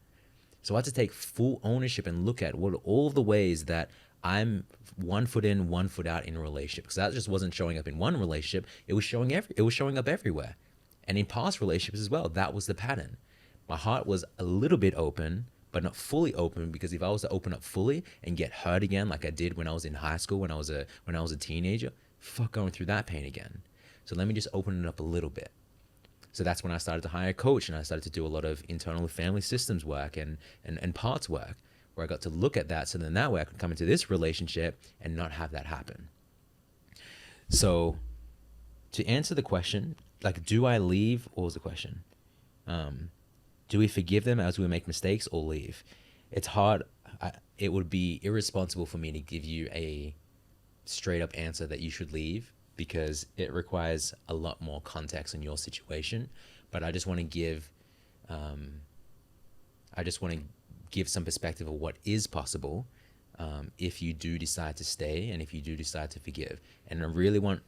So I had to take full ownership and look at what all of the ways that I'm 1 foot in, 1 foot out in a relationship. Because that just wasn't showing up in one relationship. It was showing up everywhere. And in past relationships as well, that was the pattern. My heart was a little bit open, but not fully open, because if I was to open up fully and get hurt again, like I did when I was in high school, when I was a teenager, fuck going through that pain again. So let me just open it up a little bit. So that's when I started to hire a coach, and I started to do a lot of internal family systems work and parts work, where I got to look at that. So then that way I could come into this relationship and not have that happen. So to answer the question, like, do I leave? What was the question? Do we forgive them as we make mistakes or leave? It's hard. It would be irresponsible for me to give you a straight up answer that you should leave, because it requires a lot more context in your situation. But I just want to give some perspective of what is possible if you do decide to stay and if you do decide to forgive. And I really wanted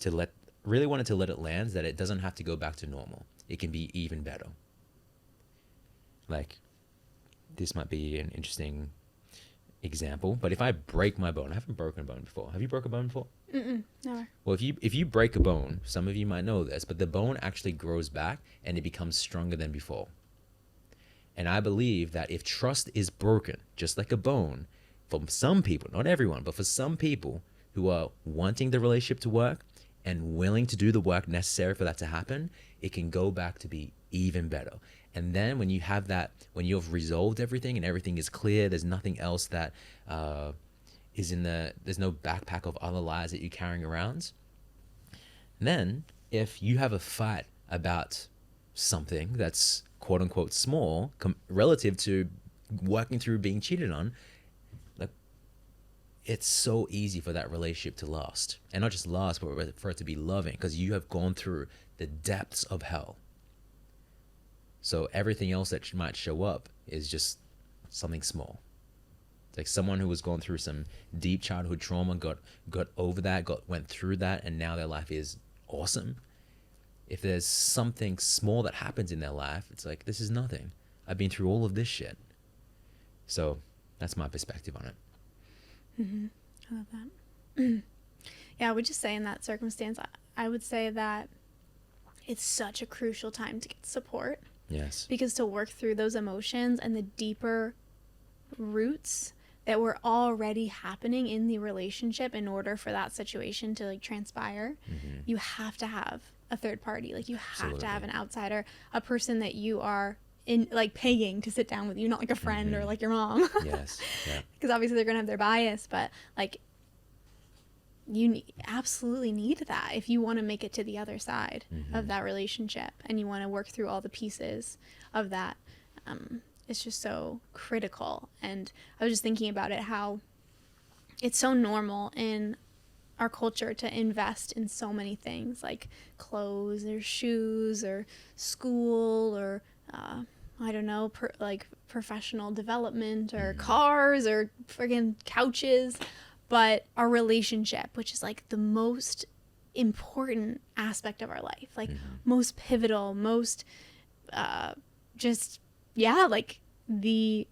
to let it land that it doesn't have to go back to normal. It can be even better. Like, this might be an interesting example, but if I break my bone, I haven't broken a bone before. Have you broken a bone before? Never. Well, if you break a bone, some of you might know this, but the bone actually grows back and it becomes stronger than before. And I believe that if trust is broken, just like a bone, for some people, not everyone, but for some people who are wanting the relationship to work and willing to do the work necessary for that to happen, it can go back to be even better. And then when you have that, when you've resolved everything and everything is clear, there's nothing else that there's no backpack of other lies that you're carrying around. And then if you have a fight about something that's quote unquote small relative to working through being cheated on, like, it's so easy for that relationship to last. And not just last, but for it to be loving, because you have gone through the depths of hell. So everything else that might show up is just something small. It's like someone who was going through some deep childhood trauma, got over that, went through that, and now their life is awesome. If there's something small that happens in their life, it's like, this is nothing. I've been through all of this shit. So that's my perspective on it. Mm-hmm. I love that. Yeah, I would just say in that circumstance, I would say that it's such a crucial time to get support. Yes. Because to work through those emotions and the deeper roots that were already happening in the relationship, in order for that situation to like transpire, you have to have a third party. Like, you have to have an outsider, a person that you are in like paying to sit down with you, not like a friend or like your mom. Yes. Yeah. Because obviously they're going to have their bias, but like absolutely need that if you want to make it to the other side of that relationship and you want to work through all the pieces of that. It's just so critical. And I was just thinking about it, how it's so normal in our culture to invest in so many things like clothes or shoes or school or I don't know, like professional development or cars or friggin' couches. But our relationship, which is like the most important aspect of our life, like most pivotal, most like the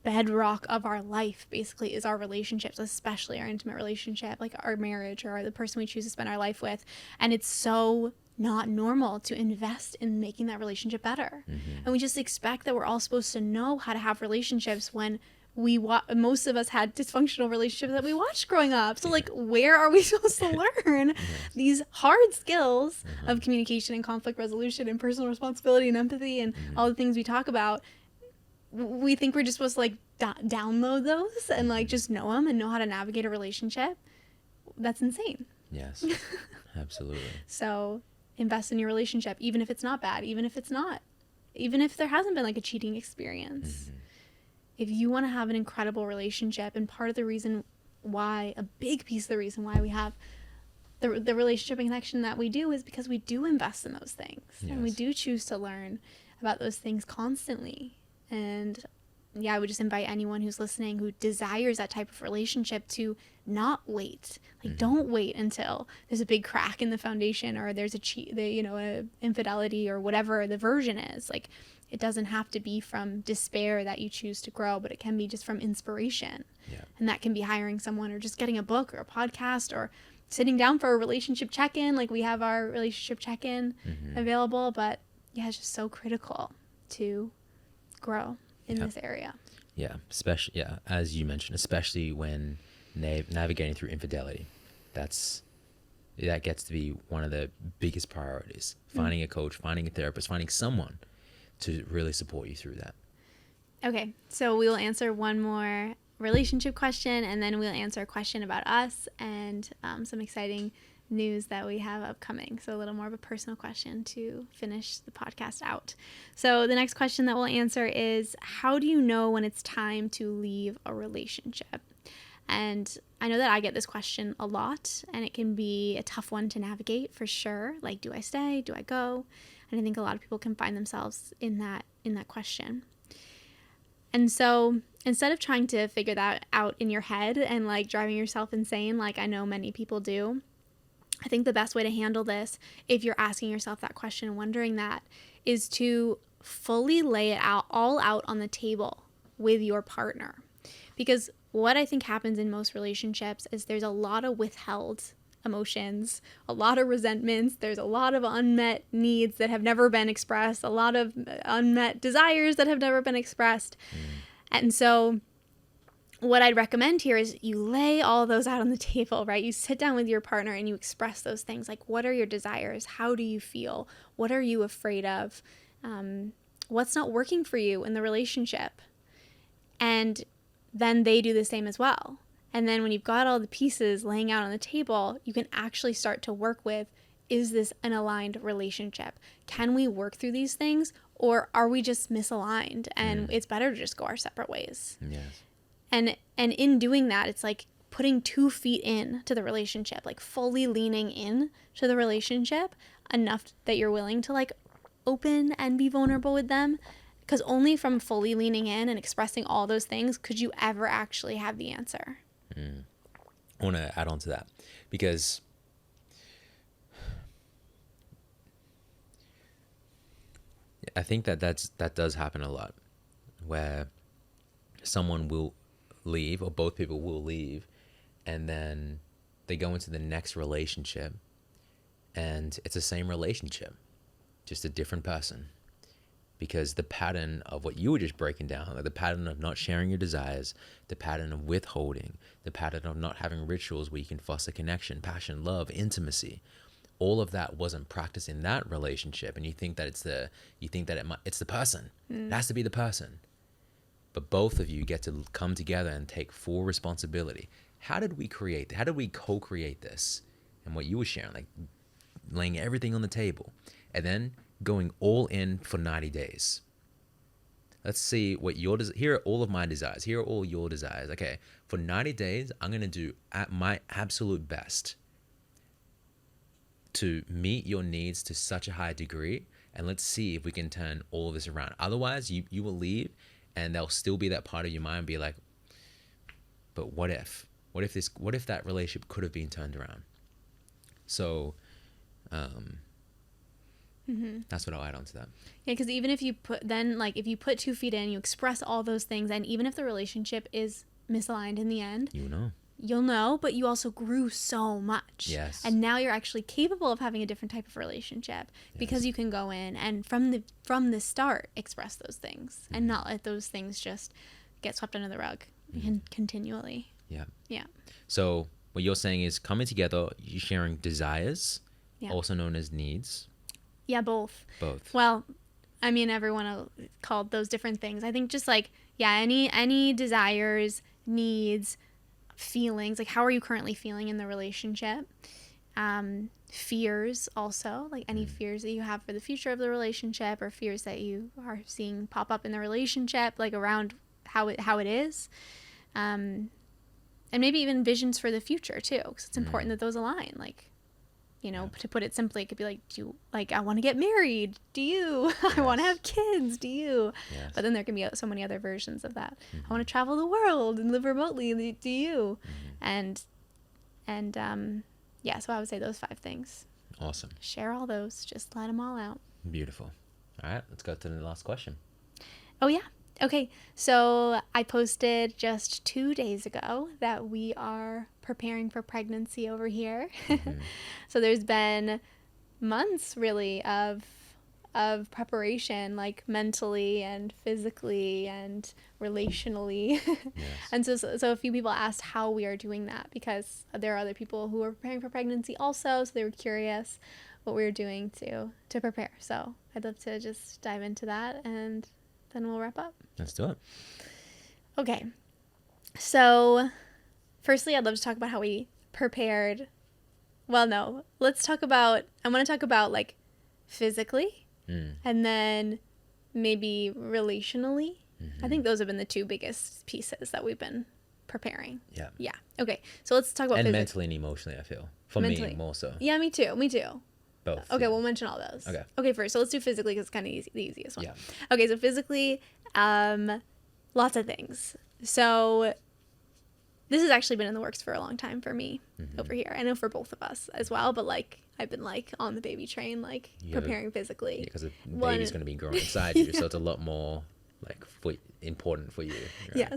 bedrock of our life basically is our relationships, especially our intimate relationship, like our marriage or the person we choose to spend our life with. And it's so not normal to invest in making that relationship better. And we just expect that we're all supposed to know how to have relationships when most of us had dysfunctional relationships that we watched growing up. So like, where are we supposed to learn these hard skills of communication and conflict resolution and personal responsibility and empathy and all the things we talk about? We think we're just supposed to like download those and like just know them and know how to navigate a relationship. That's insane. Yes, absolutely. So invest in your relationship, even if it's not bad, even if there hasn't been like a cheating experience. If you want to have an incredible relationship, and part of the reason why, a big piece of the reason why we have the relationship and connection that we do is because we do invest in those things. And we do choose to learn about those things constantly. And yeah, I would just invite anyone who's listening who desires that type of relationship to not wait. Like, don't wait until there's a big crack in the foundation or there's a infidelity or whatever the version is. Like, it doesn't have to be from despair that you choose to grow, but it can be just from inspiration. Yeah. And that can be hiring someone or just getting a book or a podcast or sitting down for a relationship check-in. Like, we have our relationship check-in available, but yeah, it's just so critical to grow in this area. Yeah, especially, as you mentioned, especially when navigating through infidelity. That gets to be one of the biggest priorities. Finding a coach, finding a therapist, finding someone to really support you through that. Okay, so we will answer one more relationship question, and then we'll answer a question about us and some exciting news that we have upcoming. So a little more of a personal question to finish the podcast out. So the next question that we'll answer is, how do you know when it's time to leave a relationship? And I know that I get this question a lot, and it can be a tough one to navigate for sure. Like, do I stay? Do I go? And I think a lot of people can find themselves in that question. And so instead of trying to figure that out in your head and like driving yourself insane, like I know many people do, I think the best way to handle this, if you're asking yourself that question and wondering that, is to fully lay it all out on the table with your partner. Because what I think happens in most relationships is there's a lot of withheld emotions, a lot of resentments, there's a lot of unmet needs that have never been expressed, a lot of unmet desires that have never been expressed. And so what I'd recommend here is you lay all those out on the table, right? You sit down with your partner and you express those things. Like, what are your desires? How do you feel? What are you afraid of? What's not working for you in the relationship? And then they do the same as well. And then when you've got all the pieces laying out on the table, you can actually start to work with, is this an aligned relationship? Can we work through these things? Or are we just misaligned and it's better to just go our separate ways? Yes. And in doing that, it's like putting 2 feet in to the relationship, like fully leaning in to the relationship enough that you're willing to like open and be vulnerable with them. Because only from fully leaning in and expressing all those things could you ever actually have the answer. I want to add on to that because I think that does happen a lot, where someone will leave or both people will leave and then they go into the next relationship and it's the same relationship, just a different person. Because the pattern of what you were just breaking down, like the pattern of not sharing your desires, the pattern of withholding, the pattern of not having rituals where you can foster connection, passion, love, intimacy, all of that wasn't practiced in that relationship, and you think that it's the person. It has to be the person. But both of you get to come together and take full responsibility. How did we create? How did we co-create this? And what you were sharing, like laying everything on the table, and then going all in for 90 days. Let's see what here are all of my desires. Here are all your desires. Okay, for 90 days, I'm going to do my absolute best to meet your needs to such a high degree, and let's see if we can turn all of this around. Otherwise, you will leave, and there'll still be that part of your mind be like, but what if? What if that relationship could have been turned around? So, that's what I'll add on to that. Yeah, because even if you if you put 2 feet in, you express all those things, and even if the relationship is misaligned in the end, you'll know, but you also grew so much. Yes. And now you're actually capable of having a different type of relationship because you can go in and from the start express those things and not let those things just get swept under the rug continually. Yeah. Yeah. So what you're saying is coming together, you're sharing desires, also known as needs. Yeah, both. Both. Well, I mean, everyone called those different things. I think just any desires, needs, feelings, like how are you currently feeling in the relationship? Fears also, like any fears that you have for the future of the relationship, or fears that you are seeing pop up in the relationship, like around how it is. And maybe even visions for the future too, because it's important that those align. Like, to put it simply, it could be like, I want to get married. Do you? I want to have kids. Do you? Yes. But then there can be so many other versions of that. I want to travel the world and live remotely. Do you? And so I would say those 5 things. Awesome. Share all those. Just let them all out. Beautiful. All right, let's go to the last question. Oh, yeah. Okay, so I posted just 2 days ago that we are preparing for pregnancy over here. So there's been months really of preparation, like mentally and physically and relationally. And so a few people asked how we are doing that, because there are other people who are preparing for pregnancy also, so they were curious what we were doing to prepare. So I'd love to just dive into that, and then we'll wrap up. Let's do it. Okay. So, firstly, I'd love to talk about how we prepared. Well, no. I want to talk about like physically and then maybe relationally. I think those have been the 2 biggest pieces that we've been preparing. Yeah. Yeah. Okay. So let's talk about and mentally and emotionally, I feel. For me, more so. Yeah, me too. Both. Okay, we'll mention all those. Okay, first. So let's do physically because it's kind of the easiest one. Yeah. Okay, so physically, lots of things. So this has actually been in the works for a long time for me over here. I know for both of us as well, but like I've been like on the baby train, like preparing physically. Yeah, because the baby's going to be growing inside you, so it's a lot more like important for you. Right?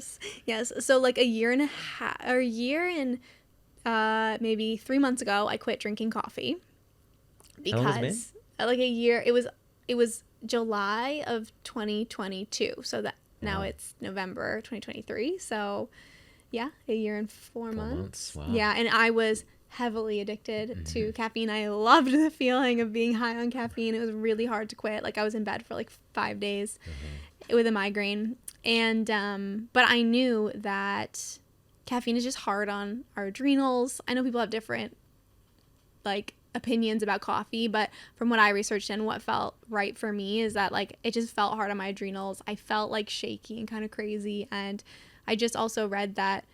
Yes. So like a year and maybe 3 months ago, I quit drinking coffee. Because like a year, it was July of 2022, so that now it's November 2023, so yeah, a year and 4 months. Wow. Yeah, and I was heavily addicted to caffeine. I loved the feeling of being high on caffeine. It was really hard to quit. Like I was in bed for like 5 days with a migraine, and but I knew that caffeine is just hard on our adrenals. I know people have different like opinions about coffee, but from what I researched and what felt right for me is that like it just felt hard on my adrenals. I felt like shaky and kind of crazy, and I just also read that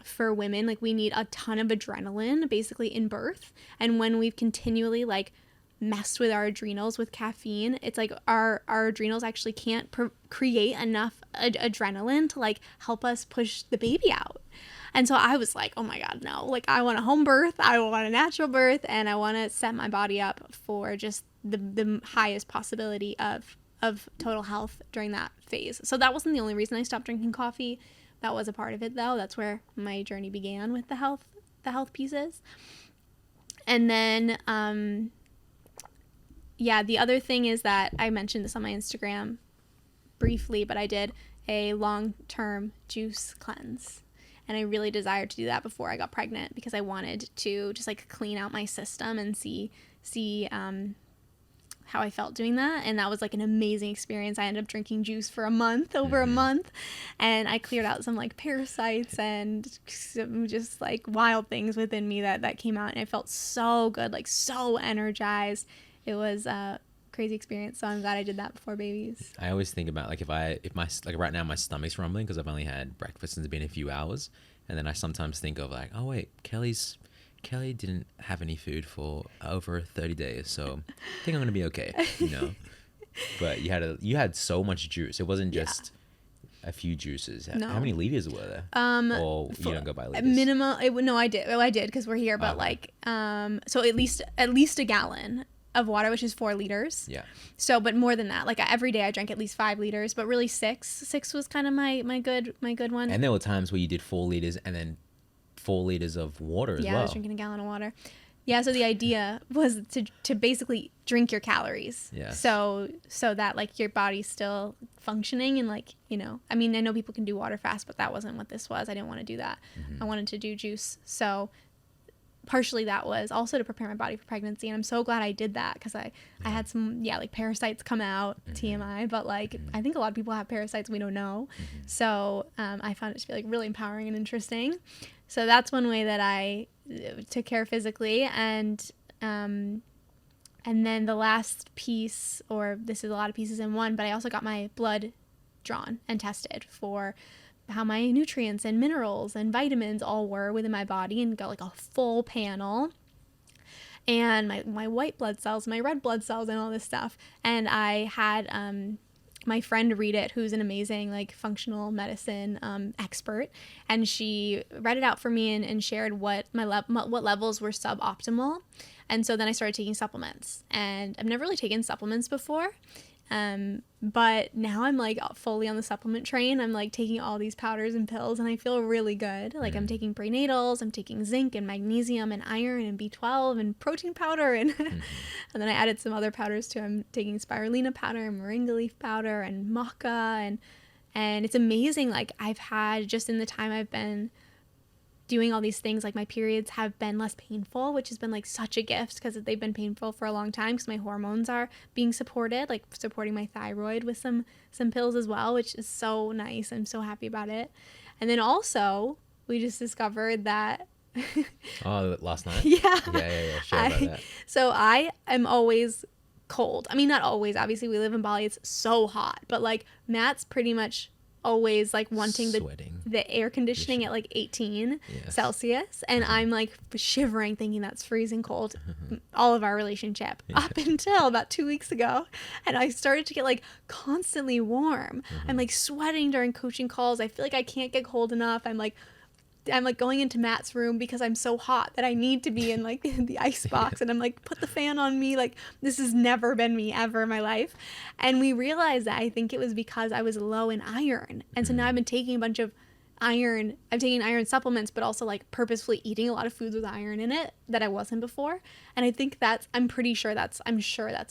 for women, like we need a ton of adrenaline basically in birth, and when we've continually like messed with our adrenals with caffeine, it's like our adrenals actually can't create enough adrenaline to like help us push the baby out. And so I was like, oh my God, no, like I want a home birth, I want a natural birth, and I want to set my body up for just the highest possibility of total health during that phase. So that wasn't the only reason I stopped drinking coffee. That was a part of it though. That's where my journey began with the health pieces. And then, the other thing is that I mentioned this on my Instagram briefly, but I did a long-term juice cleanse. And I really desired to do that before I got pregnant because I wanted to just like clean out my system and see how I felt doing that. And that was like an amazing experience. I ended up drinking juice for over a month, and I cleared out some like parasites and some just like wild things within me that came out, and I felt so good, like so energized. It was a crazy experience. So I'm glad I did that before babies. I always think about like if my like right now my stomach's rumbling because I've only had breakfast and it's been a few hours, and then I sometimes think of like, oh wait, Kelly didn't have any food for over 30 days, so I think I'm gonna be okay, you know. But you had so much juice. It wasn't just a few juices. No. How many liters were there? Or you don't go by liters? Minimum. No, I did. Oh, I did because we're here. But so at least a gallon of water, which is 4 liters. Yeah. So, but more than that, like every day I drank at least 5 liters, but really 6. 6 was kind of my good one. And there were times where you did 4 liters and then 4 liters of water as well. Yeah, I was drinking a gallon of water. Yeah, so the idea was to basically drink your calories. Yeah. So that like your body's still functioning and like, you know, I mean, I know people can do water fast, but that wasn't what this was. I didn't want to do that. I wanted to do juice. So partially that was also to prepare my body for pregnancy, and I'm so glad I did that because I had some like parasites come out, TMI, but like I think a lot of people have parasites we don't know. So I found it to be like really empowering and interesting. So that's one way that I took care physically, and then the last piece, or this is a lot of pieces in one, but I also got my blood drawn and tested for how my nutrients and minerals and vitamins all were within my body, and got like a full panel, and my white blood cells, my red blood cells, and all this stuff. And I had my friend read it, who's an amazing like functional medicine expert, and she read it out for me and shared what what levels were suboptimal. And so then I started taking supplements, and I've never really taken supplements before. But now I'm like fully on the supplement train. I'm like taking all these powders and pills, and I feel really good. Like I'm taking prenatals, I'm taking zinc and magnesium and iron and B12 and protein powder, and and then I added some other powders too. I'm taking spirulina powder, moringa leaf powder, and maca, and it's amazing. Like I've had, just in the time I've been doing all these things, like my periods have been less painful, which has been like such a gift because they've been painful for a long time, because my hormones are being supported, like supporting my thyroid with some pills as well, which is so nice. I'm so happy about it. And then also we just discovered that oh, last night? yeah Share about that. So I am always cold. I mean, not always, obviously we live in Bali, it's so hot, but like Matt's pretty much always like wanting the air conditioning at like 18 Celsius, and I'm like shivering thinking that's freezing cold all of our relationship up until about 2 weeks ago, and I started to get like constantly warm. I'm like sweating during coaching calls. I feel like I can't get cold enough. I'm like going into Matt's room because I'm so hot that I need to be in like the ice box, and I'm like, put the fan on me. Like this has never been me ever in my life. And we realized that I think it was because I was low in iron. And so now I've been taking a bunch of iron. I'm taking iron supplements, but also like purposefully eating a lot of foods with iron in it that I wasn't before. And I think I'm sure that's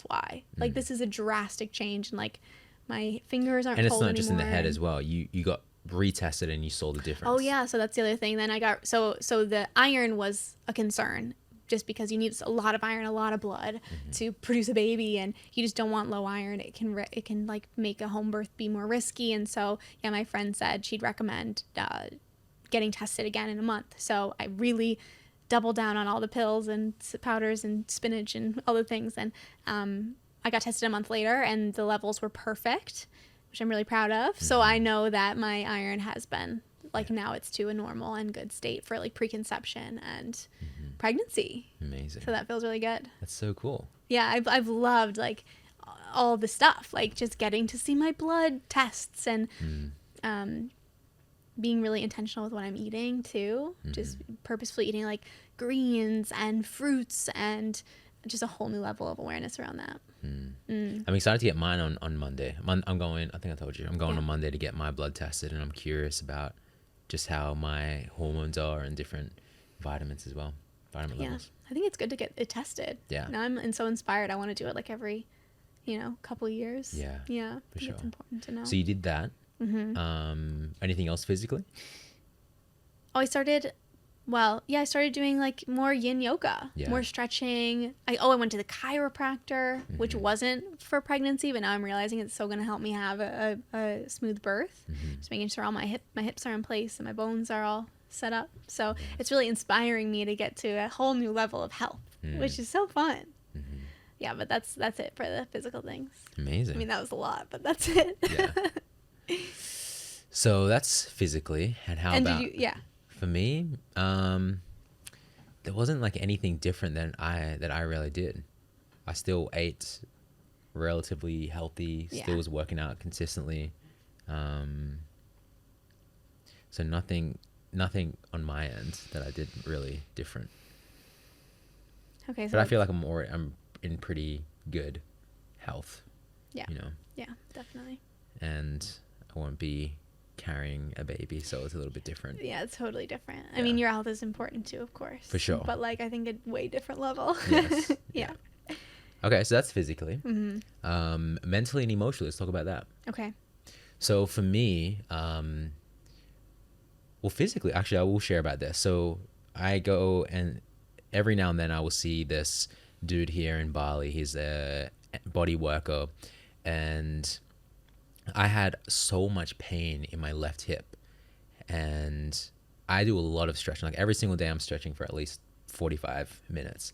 why. Like this is a drastic change, and like my fingers aren't cold anymore. And it's not just in the head as well. You got retested and you saw the difference. Oh yeah, so that's the other thing. Then I got so the iron was a concern, just because you need a lot of iron, a lot of blood to produce a baby, and you just don't want low iron. It can like make a home birth be more risky. And so yeah, my friend said she'd recommend getting tested again in a month. So I really doubled down on all the pills and powders and spinach and all the things, and I got tested a month later, and the levels were perfect, which I'm really proud of. So I know that my iron has been like, now it's to a normal and good state for like preconception and pregnancy. Amazing. So that feels really good. That's so cool. Yeah, I've loved like all the stuff, like just getting to see my blood tests, and being really intentional with what I'm eating too. Just purposefully eating like greens and fruits, and just a whole new level of awareness around that. I'm excited to get mine on Monday. I'm going, I think I told you, I'm going on Monday to get my blood tested, and I'm curious about just how my hormones are and different vitamins as well, vitamin levels. I think it's good to get it tested. Yeah. Now I'm so inspired. I want to do it like every, couple of years. Yeah. Yeah. For sure. It's important to know. So you did that. Anything else physically? Oh, I started doing like more yin yoga, Yeah. more stretching. I went to the chiropractor, which wasn't for pregnancy, but now I'm realizing it's so going to help me have a smooth birth. Just making sure all my hips are in place and my bones are all set up. So it's really inspiring me to get to a whole new level of health, which is so fun. Yeah, but that's it for the physical things. Amazing. I mean, that was a lot, but that's it. Yeah. So that's physically, and how And about yeah. for me? There wasn't like anything different that I really did. I still ate relatively healthy, still was working out consistently. So nothing on my end that I did really different. Okay, so But I feel like I'm in pretty good health. Yeah. You know. Yeah, definitely. And I won't be carrying a baby, so it's a little bit different. Yeah, it's totally different. I mean, your health is important too, of course. For sure. But like, I think a way different level. Yes. Yeah. Okay, so that's physically. Mentally and emotionally, let's talk about that. Okay. So for me, well, physically, actually, I will share about this. So I go, and every now and then I will see this dude here in Bali. He's a body worker, and I had so much pain in my left hip, and I do a lot of stretching. Like every single day I'm stretching for at least 45 minutes.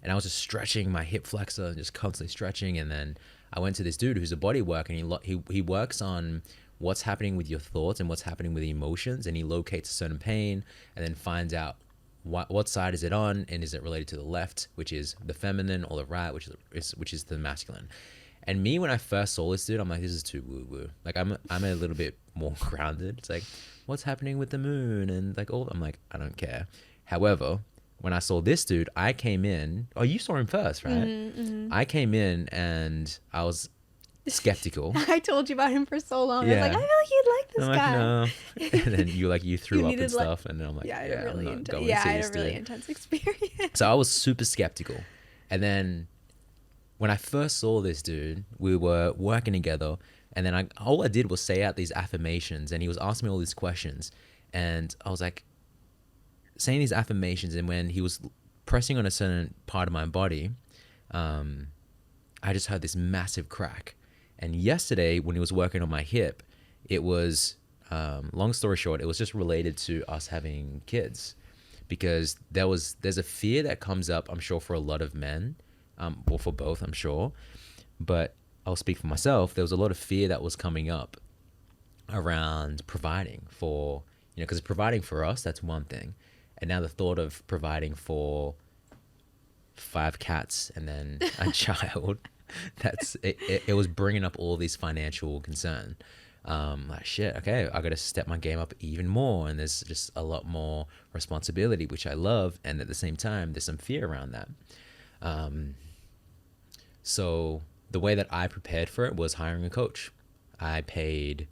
And I was just stretching my hip flexor and just constantly stretching. And then I went to this dude who's a body worker, and he works on what's happening with your thoughts and what's happening with the emotions. And he locates a certain pain and then finds out what side is it on, and is it related to the left, which is the feminine, or the right, which is the masculine. And me, when I first saw this dude, I'm like, this is too woo woo. Like I'm a little bit more grounded. It's like, what's happening with the moon, and like all. I'm like, I don't care. However, when I saw this dude, I came in. Oh, you saw him first, right? I came in and I was skeptical. I told you about him for so long. Yeah. I was like, I feel like you'd like this I'm guy. like, no. And then you threw up and stuff, and then I'm like, I had yeah, a I'm really not going to see I had this a really dude. intense experience. So I was super skeptical. And then when I first saw this dude, we were working together, and then all I did was say out these affirmations, and he was asking me all these questions, and I was like saying these affirmations, and when he was pressing on a certain part of my body, I just heard this massive crack. And yesterday, when he was working on my hip, it was, long story short, it was just related to us having kids, because there's a fear that comes up, I'm sure, for a lot of men, or for both, I'm sure, but I'll speak for myself. There was a lot of fear that was coming up around providing for, because providing for us, that's one thing. And now the thought of providing for 5 cats and then a child, it was bringing up all these financial concern. Like, shit, okay, I got to step my game up even more. And there's just a lot more responsibility, which I love. And at the same time, there's some fear around that. So the way that I prepared for it was hiring a coach. I paid,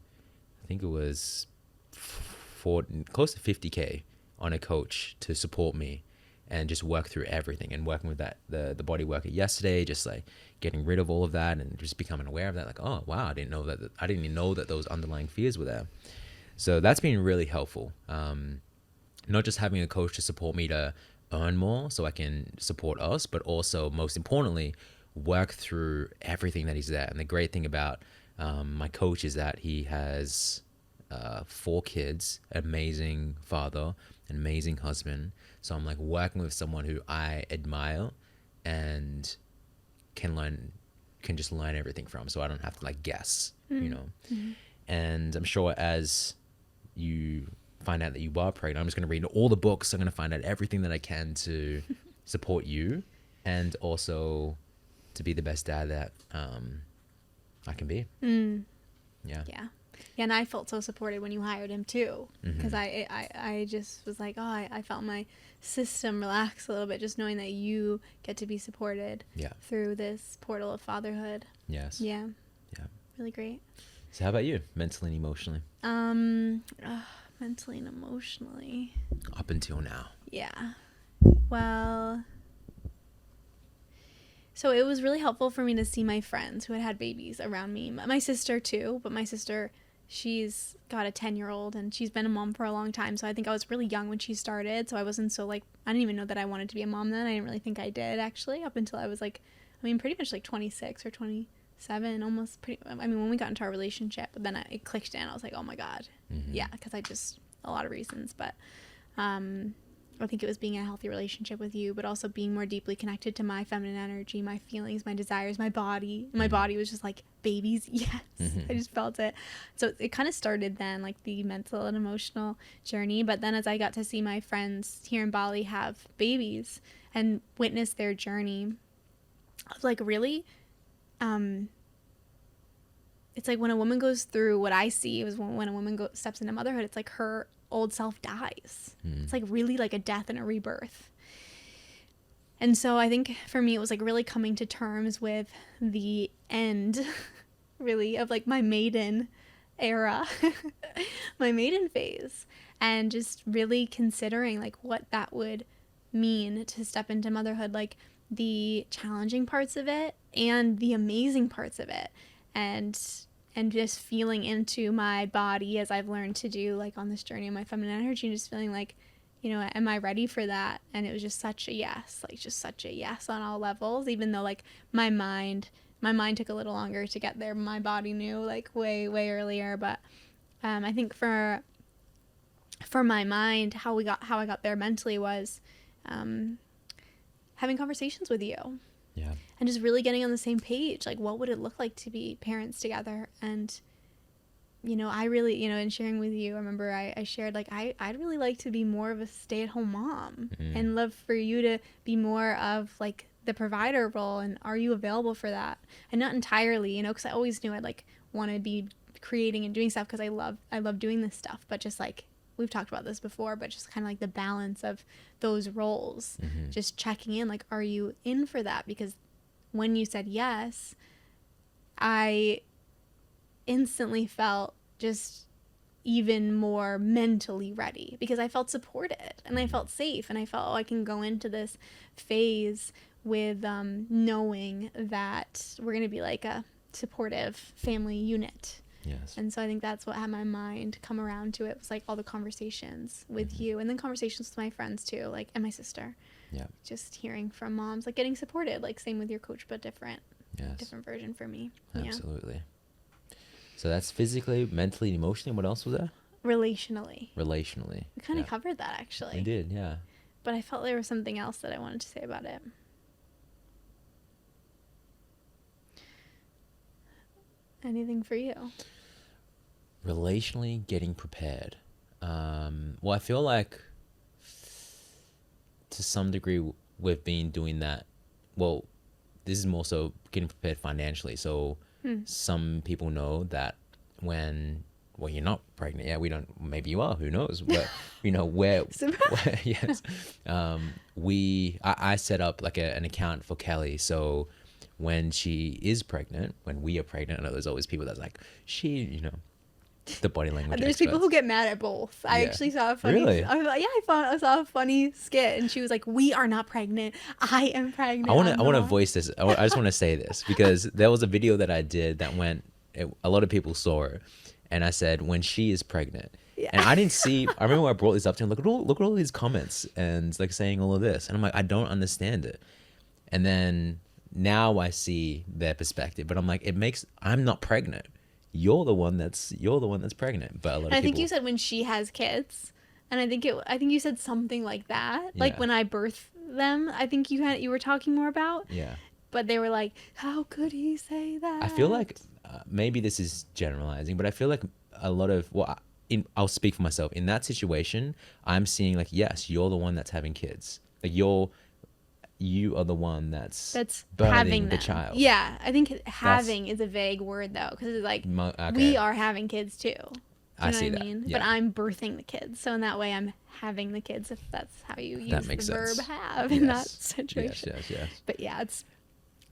I think it was close to 50K on a coach to support me and just work through everything, and working with the body worker yesterday, just like getting rid of all of that and just becoming aware of that. Like, oh wow, I didn't even know that those underlying fears were there. So that's been really helpful. Not just having a coach to support me to earn more so I can support us, but also, most importantly, work through everything that he's there. And the great thing about my coach is that he has 4 kids, amazing father, an amazing husband. So I'm like working with someone who I admire and can just learn everything from, so I don't have to like guess, And I'm sure as you find out that you are pregnant, I'm just going to read all the books. I'm going to find out everything that I can to support you, and also to be the best dad that I can be. Yeah. And I felt so supported when you hired him too, because I just was like, I felt my system relax a little bit, just knowing that you get to be supported through this portal of fatherhood. Yes. Yeah. Really great. So how about you, mentally and emotionally? Mentally and emotionally. Up until now. Yeah. Well, so it was really helpful for me to see my friends who had babies around me. My sister too, but my sister she's got a 10-year-old and she's been a mom for a long time. So I think I was really young when she started. So I wasn't so like, I didn't even know that I wanted to be a mom then. I didn't really think I did actually up until I was like, I mean, pretty much like 26 or 27, almost pretty, I mean, when we got into our relationship, but then it clicked in. I was like, oh my God. Yeah. Cause a lot of reasons, but, I think it was being in a healthy relationship with you, but also being more deeply connected to my feminine energy, my feelings, my desires, my body. My body was just like, babies, yes. I just felt it. So it kind of started then, like the mental and emotional journey. But then as I got to see my friends here in Bali have babies and witness their journey, I was like, really? It's like when a woman goes through what I see is when a woman steps into motherhood, it's like her old self dies. It's like really like a death and a rebirth. And so I think for me it was like really coming to terms with the end really of like my maiden era, my maiden phase, and just really considering like what that would mean to step into motherhood, like the challenging parts of it and the amazing parts of it, and just feeling into my body as I've learned to do like on this journey of my feminine energy, and just feeling like, you know, am I ready for that? And it was just such a yes, like just such a yes on all levels, even though like my mind took a little longer to get there. My body knew like way earlier, but I think for my mind, how I got there mentally was having conversations with you. Yeah. And just really getting on the same page. Like, what would it look like to be parents together? And, you know, I really, you know, in sharing with you, I remember I shared, like, I'd really like to be more of a stay-at-home mom and love for you to be more of, like, the provider role. And are you available for that? And not entirely, you know, because I always knew I'd, like, want to be creating and doing stuff because I love doing this stuff. But just, like, we've talked about this before, but just kind of, like, the balance of those roles, just checking in, like, are you in for that? Because when you said yes, I instantly felt just even more mentally ready because I felt supported and I felt safe, and I felt, I can go into this phase with knowing that we're going to be like a supportive family unit. Yes. And so I think that's what had my mind come around to it. It was like all the conversations with you, and then conversations with my friends too, like, and my sister. Yeah. Just hearing from moms, like getting supported, like same with your coach, but different version for me. Absolutely. Yeah. So that's physically, mentally, emotionally. What else was there? Relationally. We kind of covered that actually. We did, yeah. But I felt there was something else that I wanted to say about it. Anything for you? Relationally, getting prepared. Well, I feel like to some degree we've been doing that. Well, this is more so getting prepared financially. So some people know that when you're not pregnant, we don't, maybe you are, who knows, but you know where yes, I set up like an account for Kelly, so when she is pregnant, when we are pregnant, I know there's always people that's like, you know, the body language There's experts. people who get mad at both. I actually saw a funny, really? I saw a funny skit, and she was like, "We are not pregnant. I am pregnant." I want to voice this. I just want to say this because there was a video that I did that a lot of people saw it, and I said, when she is pregnant. Yeah. And I didn't see, I remember when I brought this up to him, look at all these comments and like saying all of this. And I'm like, I don't understand it. And then now I see their perspective, but I'm like, I'm not pregnant. You're the one that's pregnant. But a lot of people, I think you said when she has kids, and I think you said something like that. Yeah. Like when I birth them, I think you were talking more about. Yeah. But they were like, how could he say that? I feel like maybe this is generalizing, but I feel like a lot of, I'll speak for myself. In that situation, I'm seeing like, yes, you're the one that's having kids. Like you are the one that's having the child. Yeah, I think having is a vague word though, because it's like we are having kids too. I see that. mean? Yeah. But I'm birthing the kids, so in that way, I'm having the kids. If that's how you use the verb "have" in that situation. Yes. But yeah, it's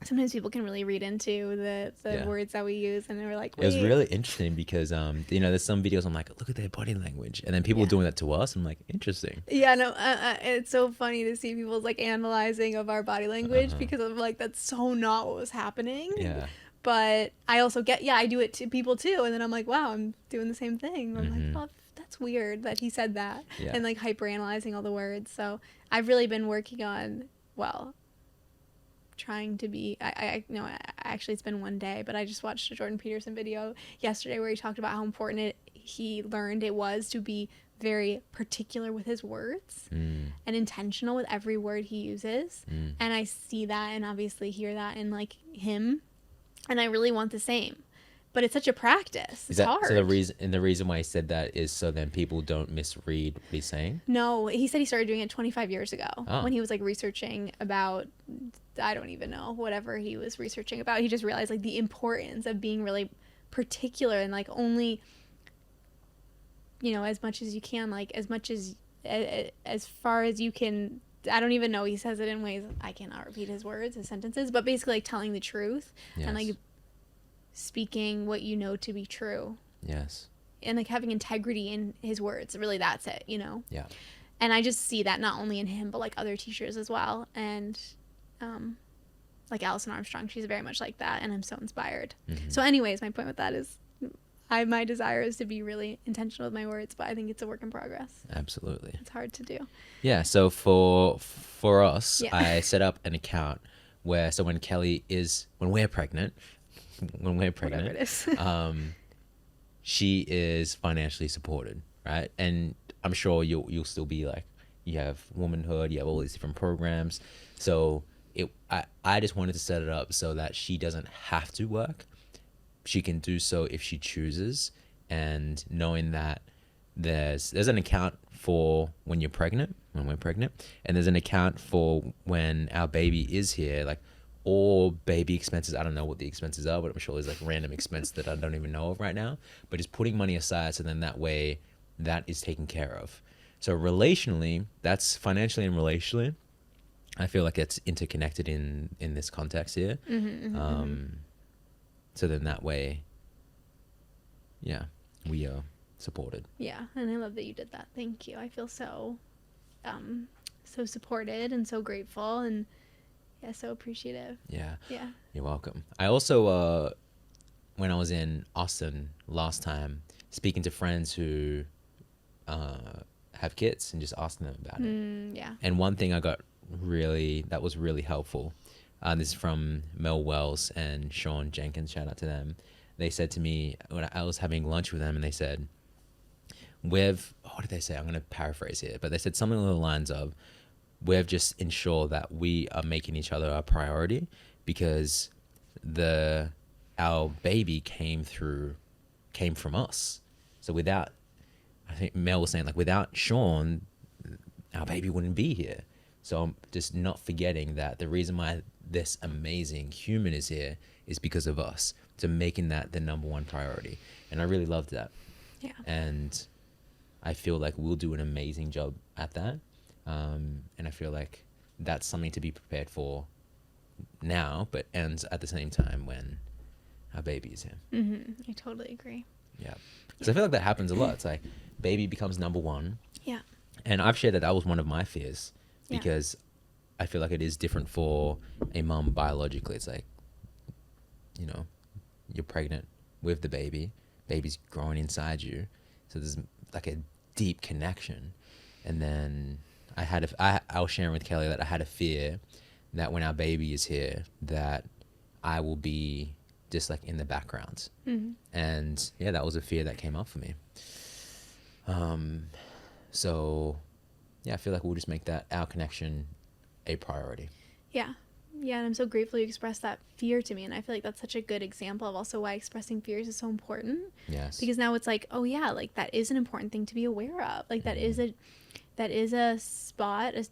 sometimes people can really read into the words that we use, and they're like, wait. It was really interesting because you know, there's some videos I'm like, look at their body language, and then people are doing that to us. I'm like, interesting. Yeah, no, it's so funny to see people's like analyzing of our body language because I'm like, that's so not what was happening. Yeah. but I also I do it to people too. And then I'm like, wow, I'm doing the same thing. I'm like, oh, that's weird that he said that. Yeah. And like hyper analyzing all the words. So I've really been working on, trying to be, actually it's been one day, but I just watched a Jordan Peterson video yesterday where he talked about how important he learned it was to be very particular with his words and intentional with every word he uses. And I see that and obviously hear that in like him, and I really want the same, but it's such a practice. It's hard. So the reason why he said that is so then people don't misread what he's saying? No, he said he started doing it 25 years ago when he was like researching about, I don't even know, whatever he was researching about. He just realized like the importance of being really particular and like only, as much as you can, like as much as far as you can. I don't even know. He says it in ways I cannot repeat his words, his sentences, but basically like telling the truth and like speaking what you know to be true. Yes. And like having integrity in his words. Really, that's it, Yeah. And I just see that not only in him, but like other teachers as well. And like Alison Armstrong, she's very much like that. And I'm so inspired. So anyways, my point with that is my desire is to be really intentional with my words, but I think it's a work in progress. Absolutely. It's hard to do. Yeah. So for us, I set up an account where, so when we're pregnant, Whatever it is. she is financially supported, right? And I'm sure you'll still be like, you have womanhood, you have all these different programs. So I just wanted to set it up so that she doesn't have to work. She can do so if she chooses, and knowing that there's an account for when we're pregnant, and there's an account for when our baby is here, like all baby expenses. I don't know what the expenses are, but I'm sure there's like random expense that I don't even know of right now, but just putting money aside, so then that way that is taken care of. So relationally, that's financially and relationally, I feel like it's interconnected in this context here. So then that way, we are supported. Yeah, and I love that you did that. Thank you. I feel so supported and so grateful and so appreciative. Yeah. Yeah. You're welcome. I also, when I was in Austin last time, speaking to friends who have kids and just asking them about it. Yeah. And one thing that was really helpful. This is from Mel Wells and Sean Jenkins. Shout out to them. They said to me when I was having lunch with them, and they said, what did they say? I'm going to paraphrase here, but they said something along the lines of, we've just ensured that we are making each other a priority, because our baby came from us. So I think Mel was saying, like, without Sean, our baby wouldn't be here. So I'm just not forgetting that the reason why this amazing human is here is because of us. So making that the number one priority. And I really loved that. Yeah. And I feel like we'll do an amazing job at that. And I feel like that's something to be prepared for now, but ends at the same time when our baby is here. I totally agree. Yeah. Because I feel like that happens a lot. It's like baby becomes number one. Yeah. And I've shared that was one of my fears, because I feel like it is different for a mom biologically. It's like, you're pregnant with the baby's growing inside you. So there's like a deep connection. And then I was sharing with Kelly that I had a fear that when our baby is here, that I will be just like in the background. And that was a fear that came up for me. So I feel like we'll just make that, our connection, a priority. Yeah. Yeah, and I'm so grateful you expressed that fear to me, and I feel like that's such a good example of also why expressing fears is so important. Yes. Because now it's like, oh yeah, like that is an important thing to be aware of. Like that is a spot, a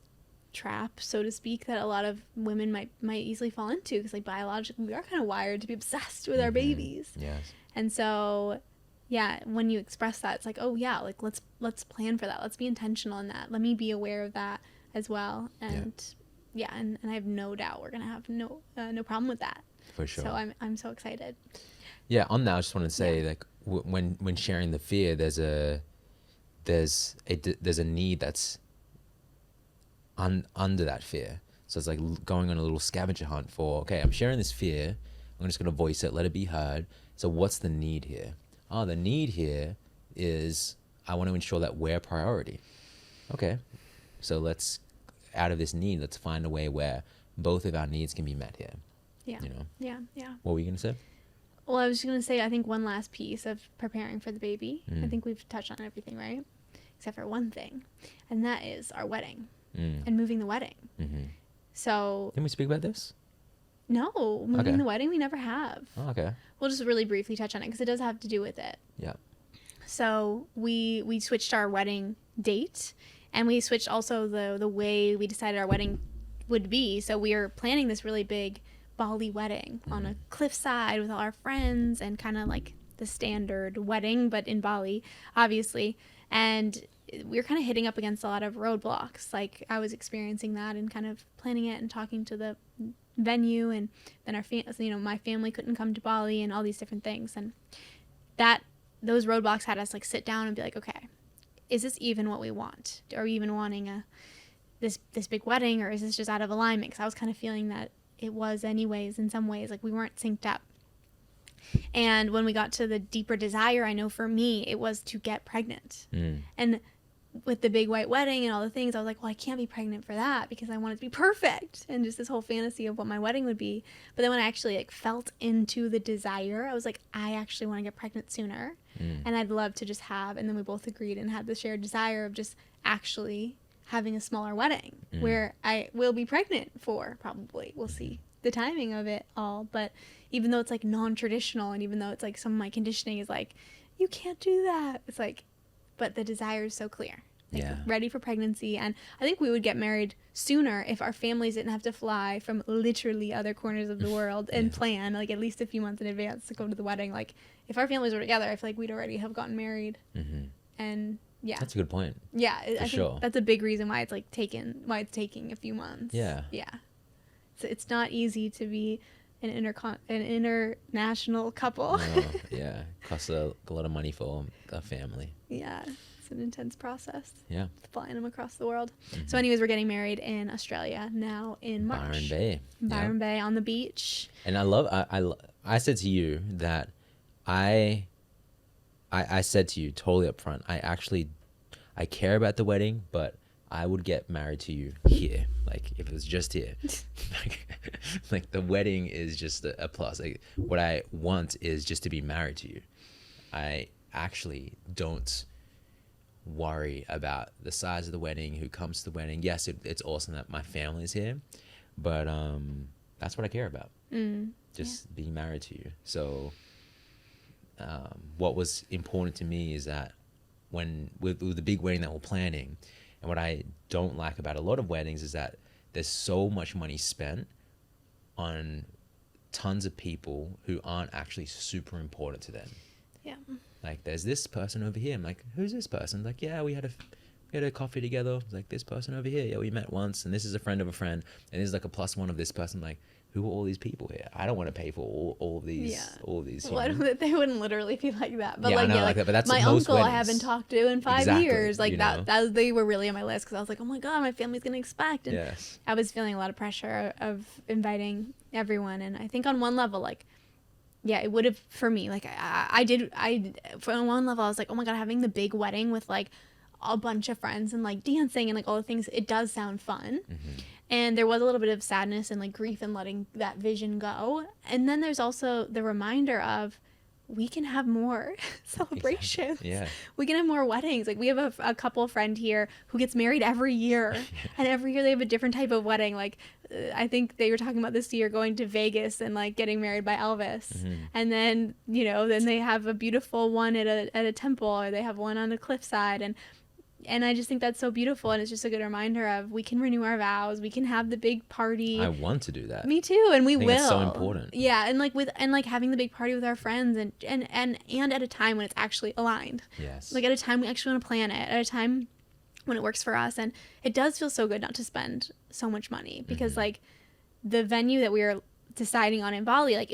trap, so to speak, that a lot of women might easily fall into, because like biologically we are kind of wired to be obsessed with our babies. Yes. And so when you express that, it's like, oh yeah, like let's plan for that. Let's be intentional in that. Let me be aware of that as well. And and I have no doubt we're gonna have no problem with that. For sure. So I'm so excited. Yeah. On that, I just wanted to say, like, when sharing the fear, there's a need that's under that fear. So it's like going on a little scavenger hunt for, okay, I'm sharing this fear, I'm just going to voice it, let it be heard. So what's the need here? Oh, the need here is I want to ensure that we're priority. Okay. So out of this need, let's find a way where both of our needs can be met here. Yeah. You know? Yeah. Yeah. What were you going to say? Well, I was just going to say, I think one last piece of preparing for the baby. I think we've touched on everything, right? Except for one thing. And that is our wedding and moving the wedding. Mm-hmm. So. Didn't we speak about this? No, moving the wedding, we never have. Oh, okay. We'll just really briefly touch on it because it does have to do with it. Yeah. So we switched our wedding date, and we switched also the way we decided our wedding would be. So we are planning this really big Bali wedding on a cliffside with all our friends, and kind of like the standard wedding, but in Bali, obviously. And we were kind of hitting up against a lot of roadblocks. Like, I was experiencing that and kind of planning it and talking to the venue, and then my family couldn't come to Bali, and all these different things. And those roadblocks had us like sit down and be like, okay, is this even what we want? Are we even wanting this big wedding, or is this just out of alignment? Because I was kind of feeling that it was anyways, in some ways, like we weren't synced up. And when we got to the deeper desire, I know for me, it was to get pregnant. And with the big white wedding and all the things, I was like, well, I can't be pregnant for that because I want it to be perfect. And just this whole fantasy of what my wedding would be. But then when I actually like felt into the desire, I was like, I actually want to get pregnant sooner. And I'd love to just have, and then we both agreed and had the shared desire of just actually having a smaller wedding where I will be pregnant for, probably. We'll see the timing of it all. But even though it's like non-traditional, and even though it's like some of my conditioning is like, you can't do that, it's like, but the desire is so clear. Like, ready for pregnancy. And I think we would get married sooner if our families didn't have to fly from literally other corners of the world and plan like at least a few months in advance to go to the wedding. Like, if our families were together, I feel like we'd already have gotten married. And yeah, that's a good point. Yeah, I think that's a big reason why it's like taking a few months. Yeah. So it's not easy to be an international couple. No, yeah, costs a lot of money for a family. Yeah, it's an intense process. Yeah, flying them across the world. So anyways, we're getting married in Australia now in March. Byron Bay on the beach. And I said to you that I said to you totally up front, I care about the wedding, but I would get married to you here. Like, if it was just here. like the wedding is just a plus. Like, what I want is just to be married to you. I actually don't worry about the size of the wedding, who comes to the wedding. Yes, it's awesome that my family's here, but that's what I care about. Just being married to you. So what was important to me is that with the big wedding that we're planning, and what I don't like about a lot of weddings is that there's so much money spent on tons of people who aren't actually super important to them. Yeah. Like, there's this person over here. I'm like, who's this person? Like, yeah, we had a coffee together. Like, this person over here. Yeah, we met once, and this is a friend of a friend, and this is like a plus one of this person. Like, who are all these people here? I don't want to pay for all of these. Yeah. All of these. Well, they wouldn't literally be like that. But yeah, like, I know, like that, but that's my most uncle weddings. I haven't talked to in 5 years. Like, that they were really on my list because I was like, oh my god, my family's gonna expect. And I was feeling a lot of pressure of inviting everyone, and I think on one level, like, yeah, it would have for me. Like, on one level, I was like, oh my god, having the big wedding with like a bunch of friends and like dancing and like all the things, it does sound fun. And there was a little bit of sadness and like grief in letting that vision go. And then there's also the reminder of, we can have more celebrations. Yeah. We can have more weddings. Like, we have a couple friend here who gets married every year. And every year they have a different type of wedding. Like, I think they were talking about this year going to Vegas and like getting married by Elvis. And then, then they have a beautiful one at a temple, or they have one on a cliffside. And I just think that's so beautiful, and it's just a good reminder of, we can renew our vows, we can have the big party. I want to do that. Me too, and we will. It's so important. Yeah, and having the big party with our friends, and at a time when it's actually aligned. Yes. Like, at a time we actually want to plan it, at a time when it works for us, and it does feel so good not to spend so much money, because like the venue that we were deciding on in Bali, like,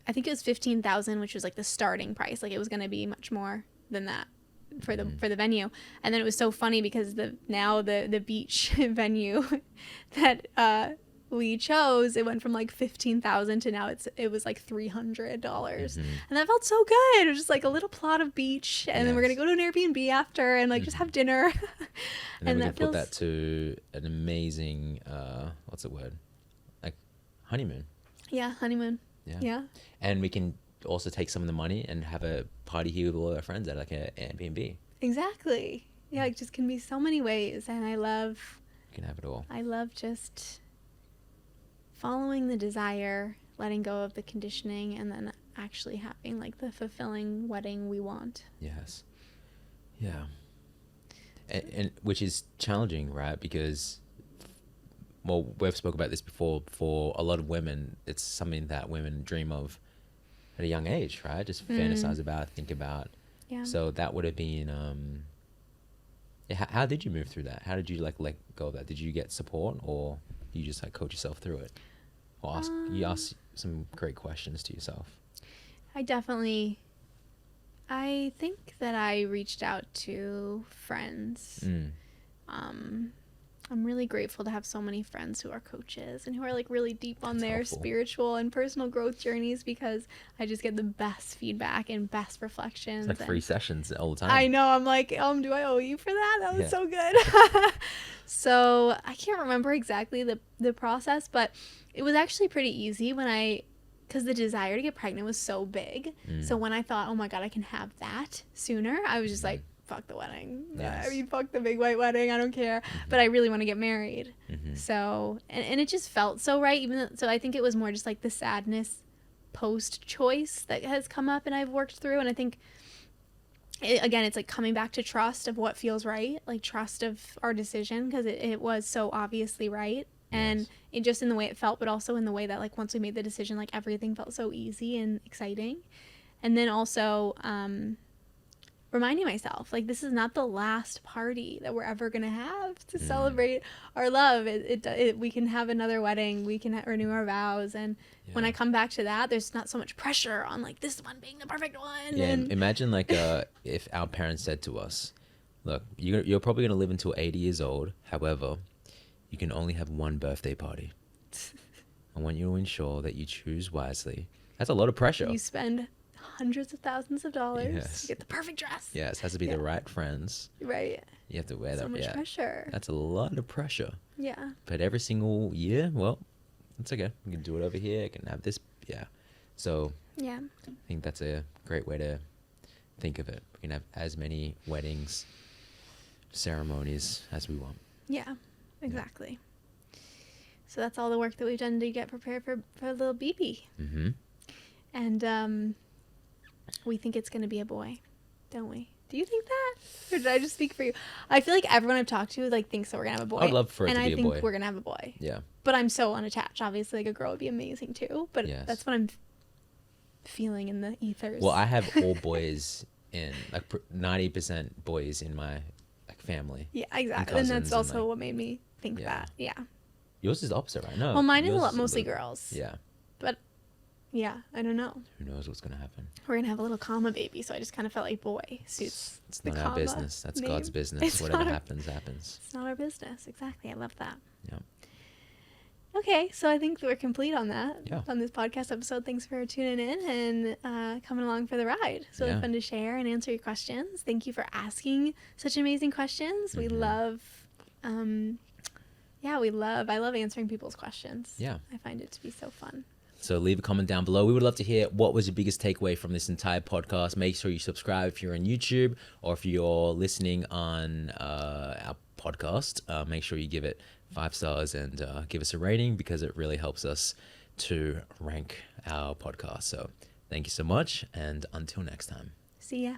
I think it was $15,000, which was like the starting price. Like, it was going to be much more than that for the venue. And then it was so funny because the beach venue that we chose, it went from like $15,000 to now it was like $300, and that felt so good. It was just like a little plot of beach, and then we're gonna go to an Airbnb after and like just have dinner, and then we can put that to an amazing what's the word, like honeymoon. Yeah, honeymoon. Yeah. And we can also take some of the money and have a party here with all our friends at like an Airbnb. Exactly. Yeah, it just can be so many ways, and I love. You can have it all. I love just following the desire, letting go of the conditioning, and then actually having like the fulfilling wedding we want. Yes. Yeah. And which is challenging, right? Because, well, we've spoken about this before. For a lot of women, it's something that women dream of at a young age, right? Just fantasize about, think about. Yeah. So that would have been. How did you move through that? How did you like let go of that? Did you get support, or you just like coach yourself through it, or you ask some great questions to yourself? I think that I reached out to friends. I'm really grateful to have so many friends who are coaches and who are like really deep on their spiritual and personal growth journeys, because I just get the best feedback and best reflections. It's like free sessions all the time. I know. I'm like, do I owe you for that? That was so good. So I can't remember exactly the process, but it was actually pretty easy because the desire to get pregnant was so big. So when I thought, oh my God, I can have that sooner, I was just like, fuck the wedding. Nice. I mean, fuck the big white wedding. I don't care. But I really want to get married. So, and it just felt so right. So I think it was more just like the sadness post choice that has come up and I've worked through. And I think, again, it's like coming back to trust of what feels right, like trust of our decision, because it was so obviously right. And it just in the way it felt, but also in the way that like once we made the decision, like everything felt so easy and exciting. And then also, reminding myself, like, this is not the last party that we're ever going to have to celebrate our love. We can have another wedding. We can renew our vows. And when I come back to that, there's not so much pressure on, like, this one being the perfect one. Yeah, and imagine, like, if our parents said to us, look, you're probably going to live until 80 years old. However, you can only have one birthday party. I want you to ensure that you choose wisely. That's a lot of pressure. You spend hundreds of thousands of dollars to get the perfect dress. Yes, it has to be the right friends. Right. You have to wear that. So much pressure. That's a lot of pressure. Yeah. But every single year, well, it's okay. We can do it over here. I can have this. Yeah. So I think that's a great way to think of it. We can have as many weddings, ceremonies as we want. Yeah, exactly. So that's all the work that we've done to get prepared for little BB. And we think it's going to be a boy, don't we? Do you think that? Or did I just speak for you? I feel like everyone I've talked to like thinks that we're going to have a boy. I'd love for it to be a boy. And I think we're going to have a boy. Yeah. But I'm so unattached. Obviously, like a girl would be amazing too. But that's what I'm feeling in the ethers. Well, I have all boys in, like 90% boys in my like family. Yeah, exactly. And that's also what made me think that. Yeah. Yours is the opposite, right? No. Well, mine is mostly girls. Yeah. But yeah, I don't know. Who knows what's going to happen? We're going to have a little comma baby, so I just kind of felt like boy suits. It's not our business. That's name. God's business. Whatever happens, happens. It's not our business. Exactly. I love that. Yeah. Okay, so I think we're complete on that. Yeah. On this podcast episode. Thanks for tuning in and coming along for the ride. It's really fun to share and answer your questions. Thank you for asking such amazing questions. We love, I love answering people's questions. Yeah. I find it to be so fun. So leave a comment down below. We would love to hear what was your biggest takeaway from this entire podcast. Make sure you subscribe if you're on YouTube, or if you're listening on our podcast, make sure you give it 5 stars and give us a rating, because it really helps us to rank our podcast. So thank you so much, and until next time. See ya.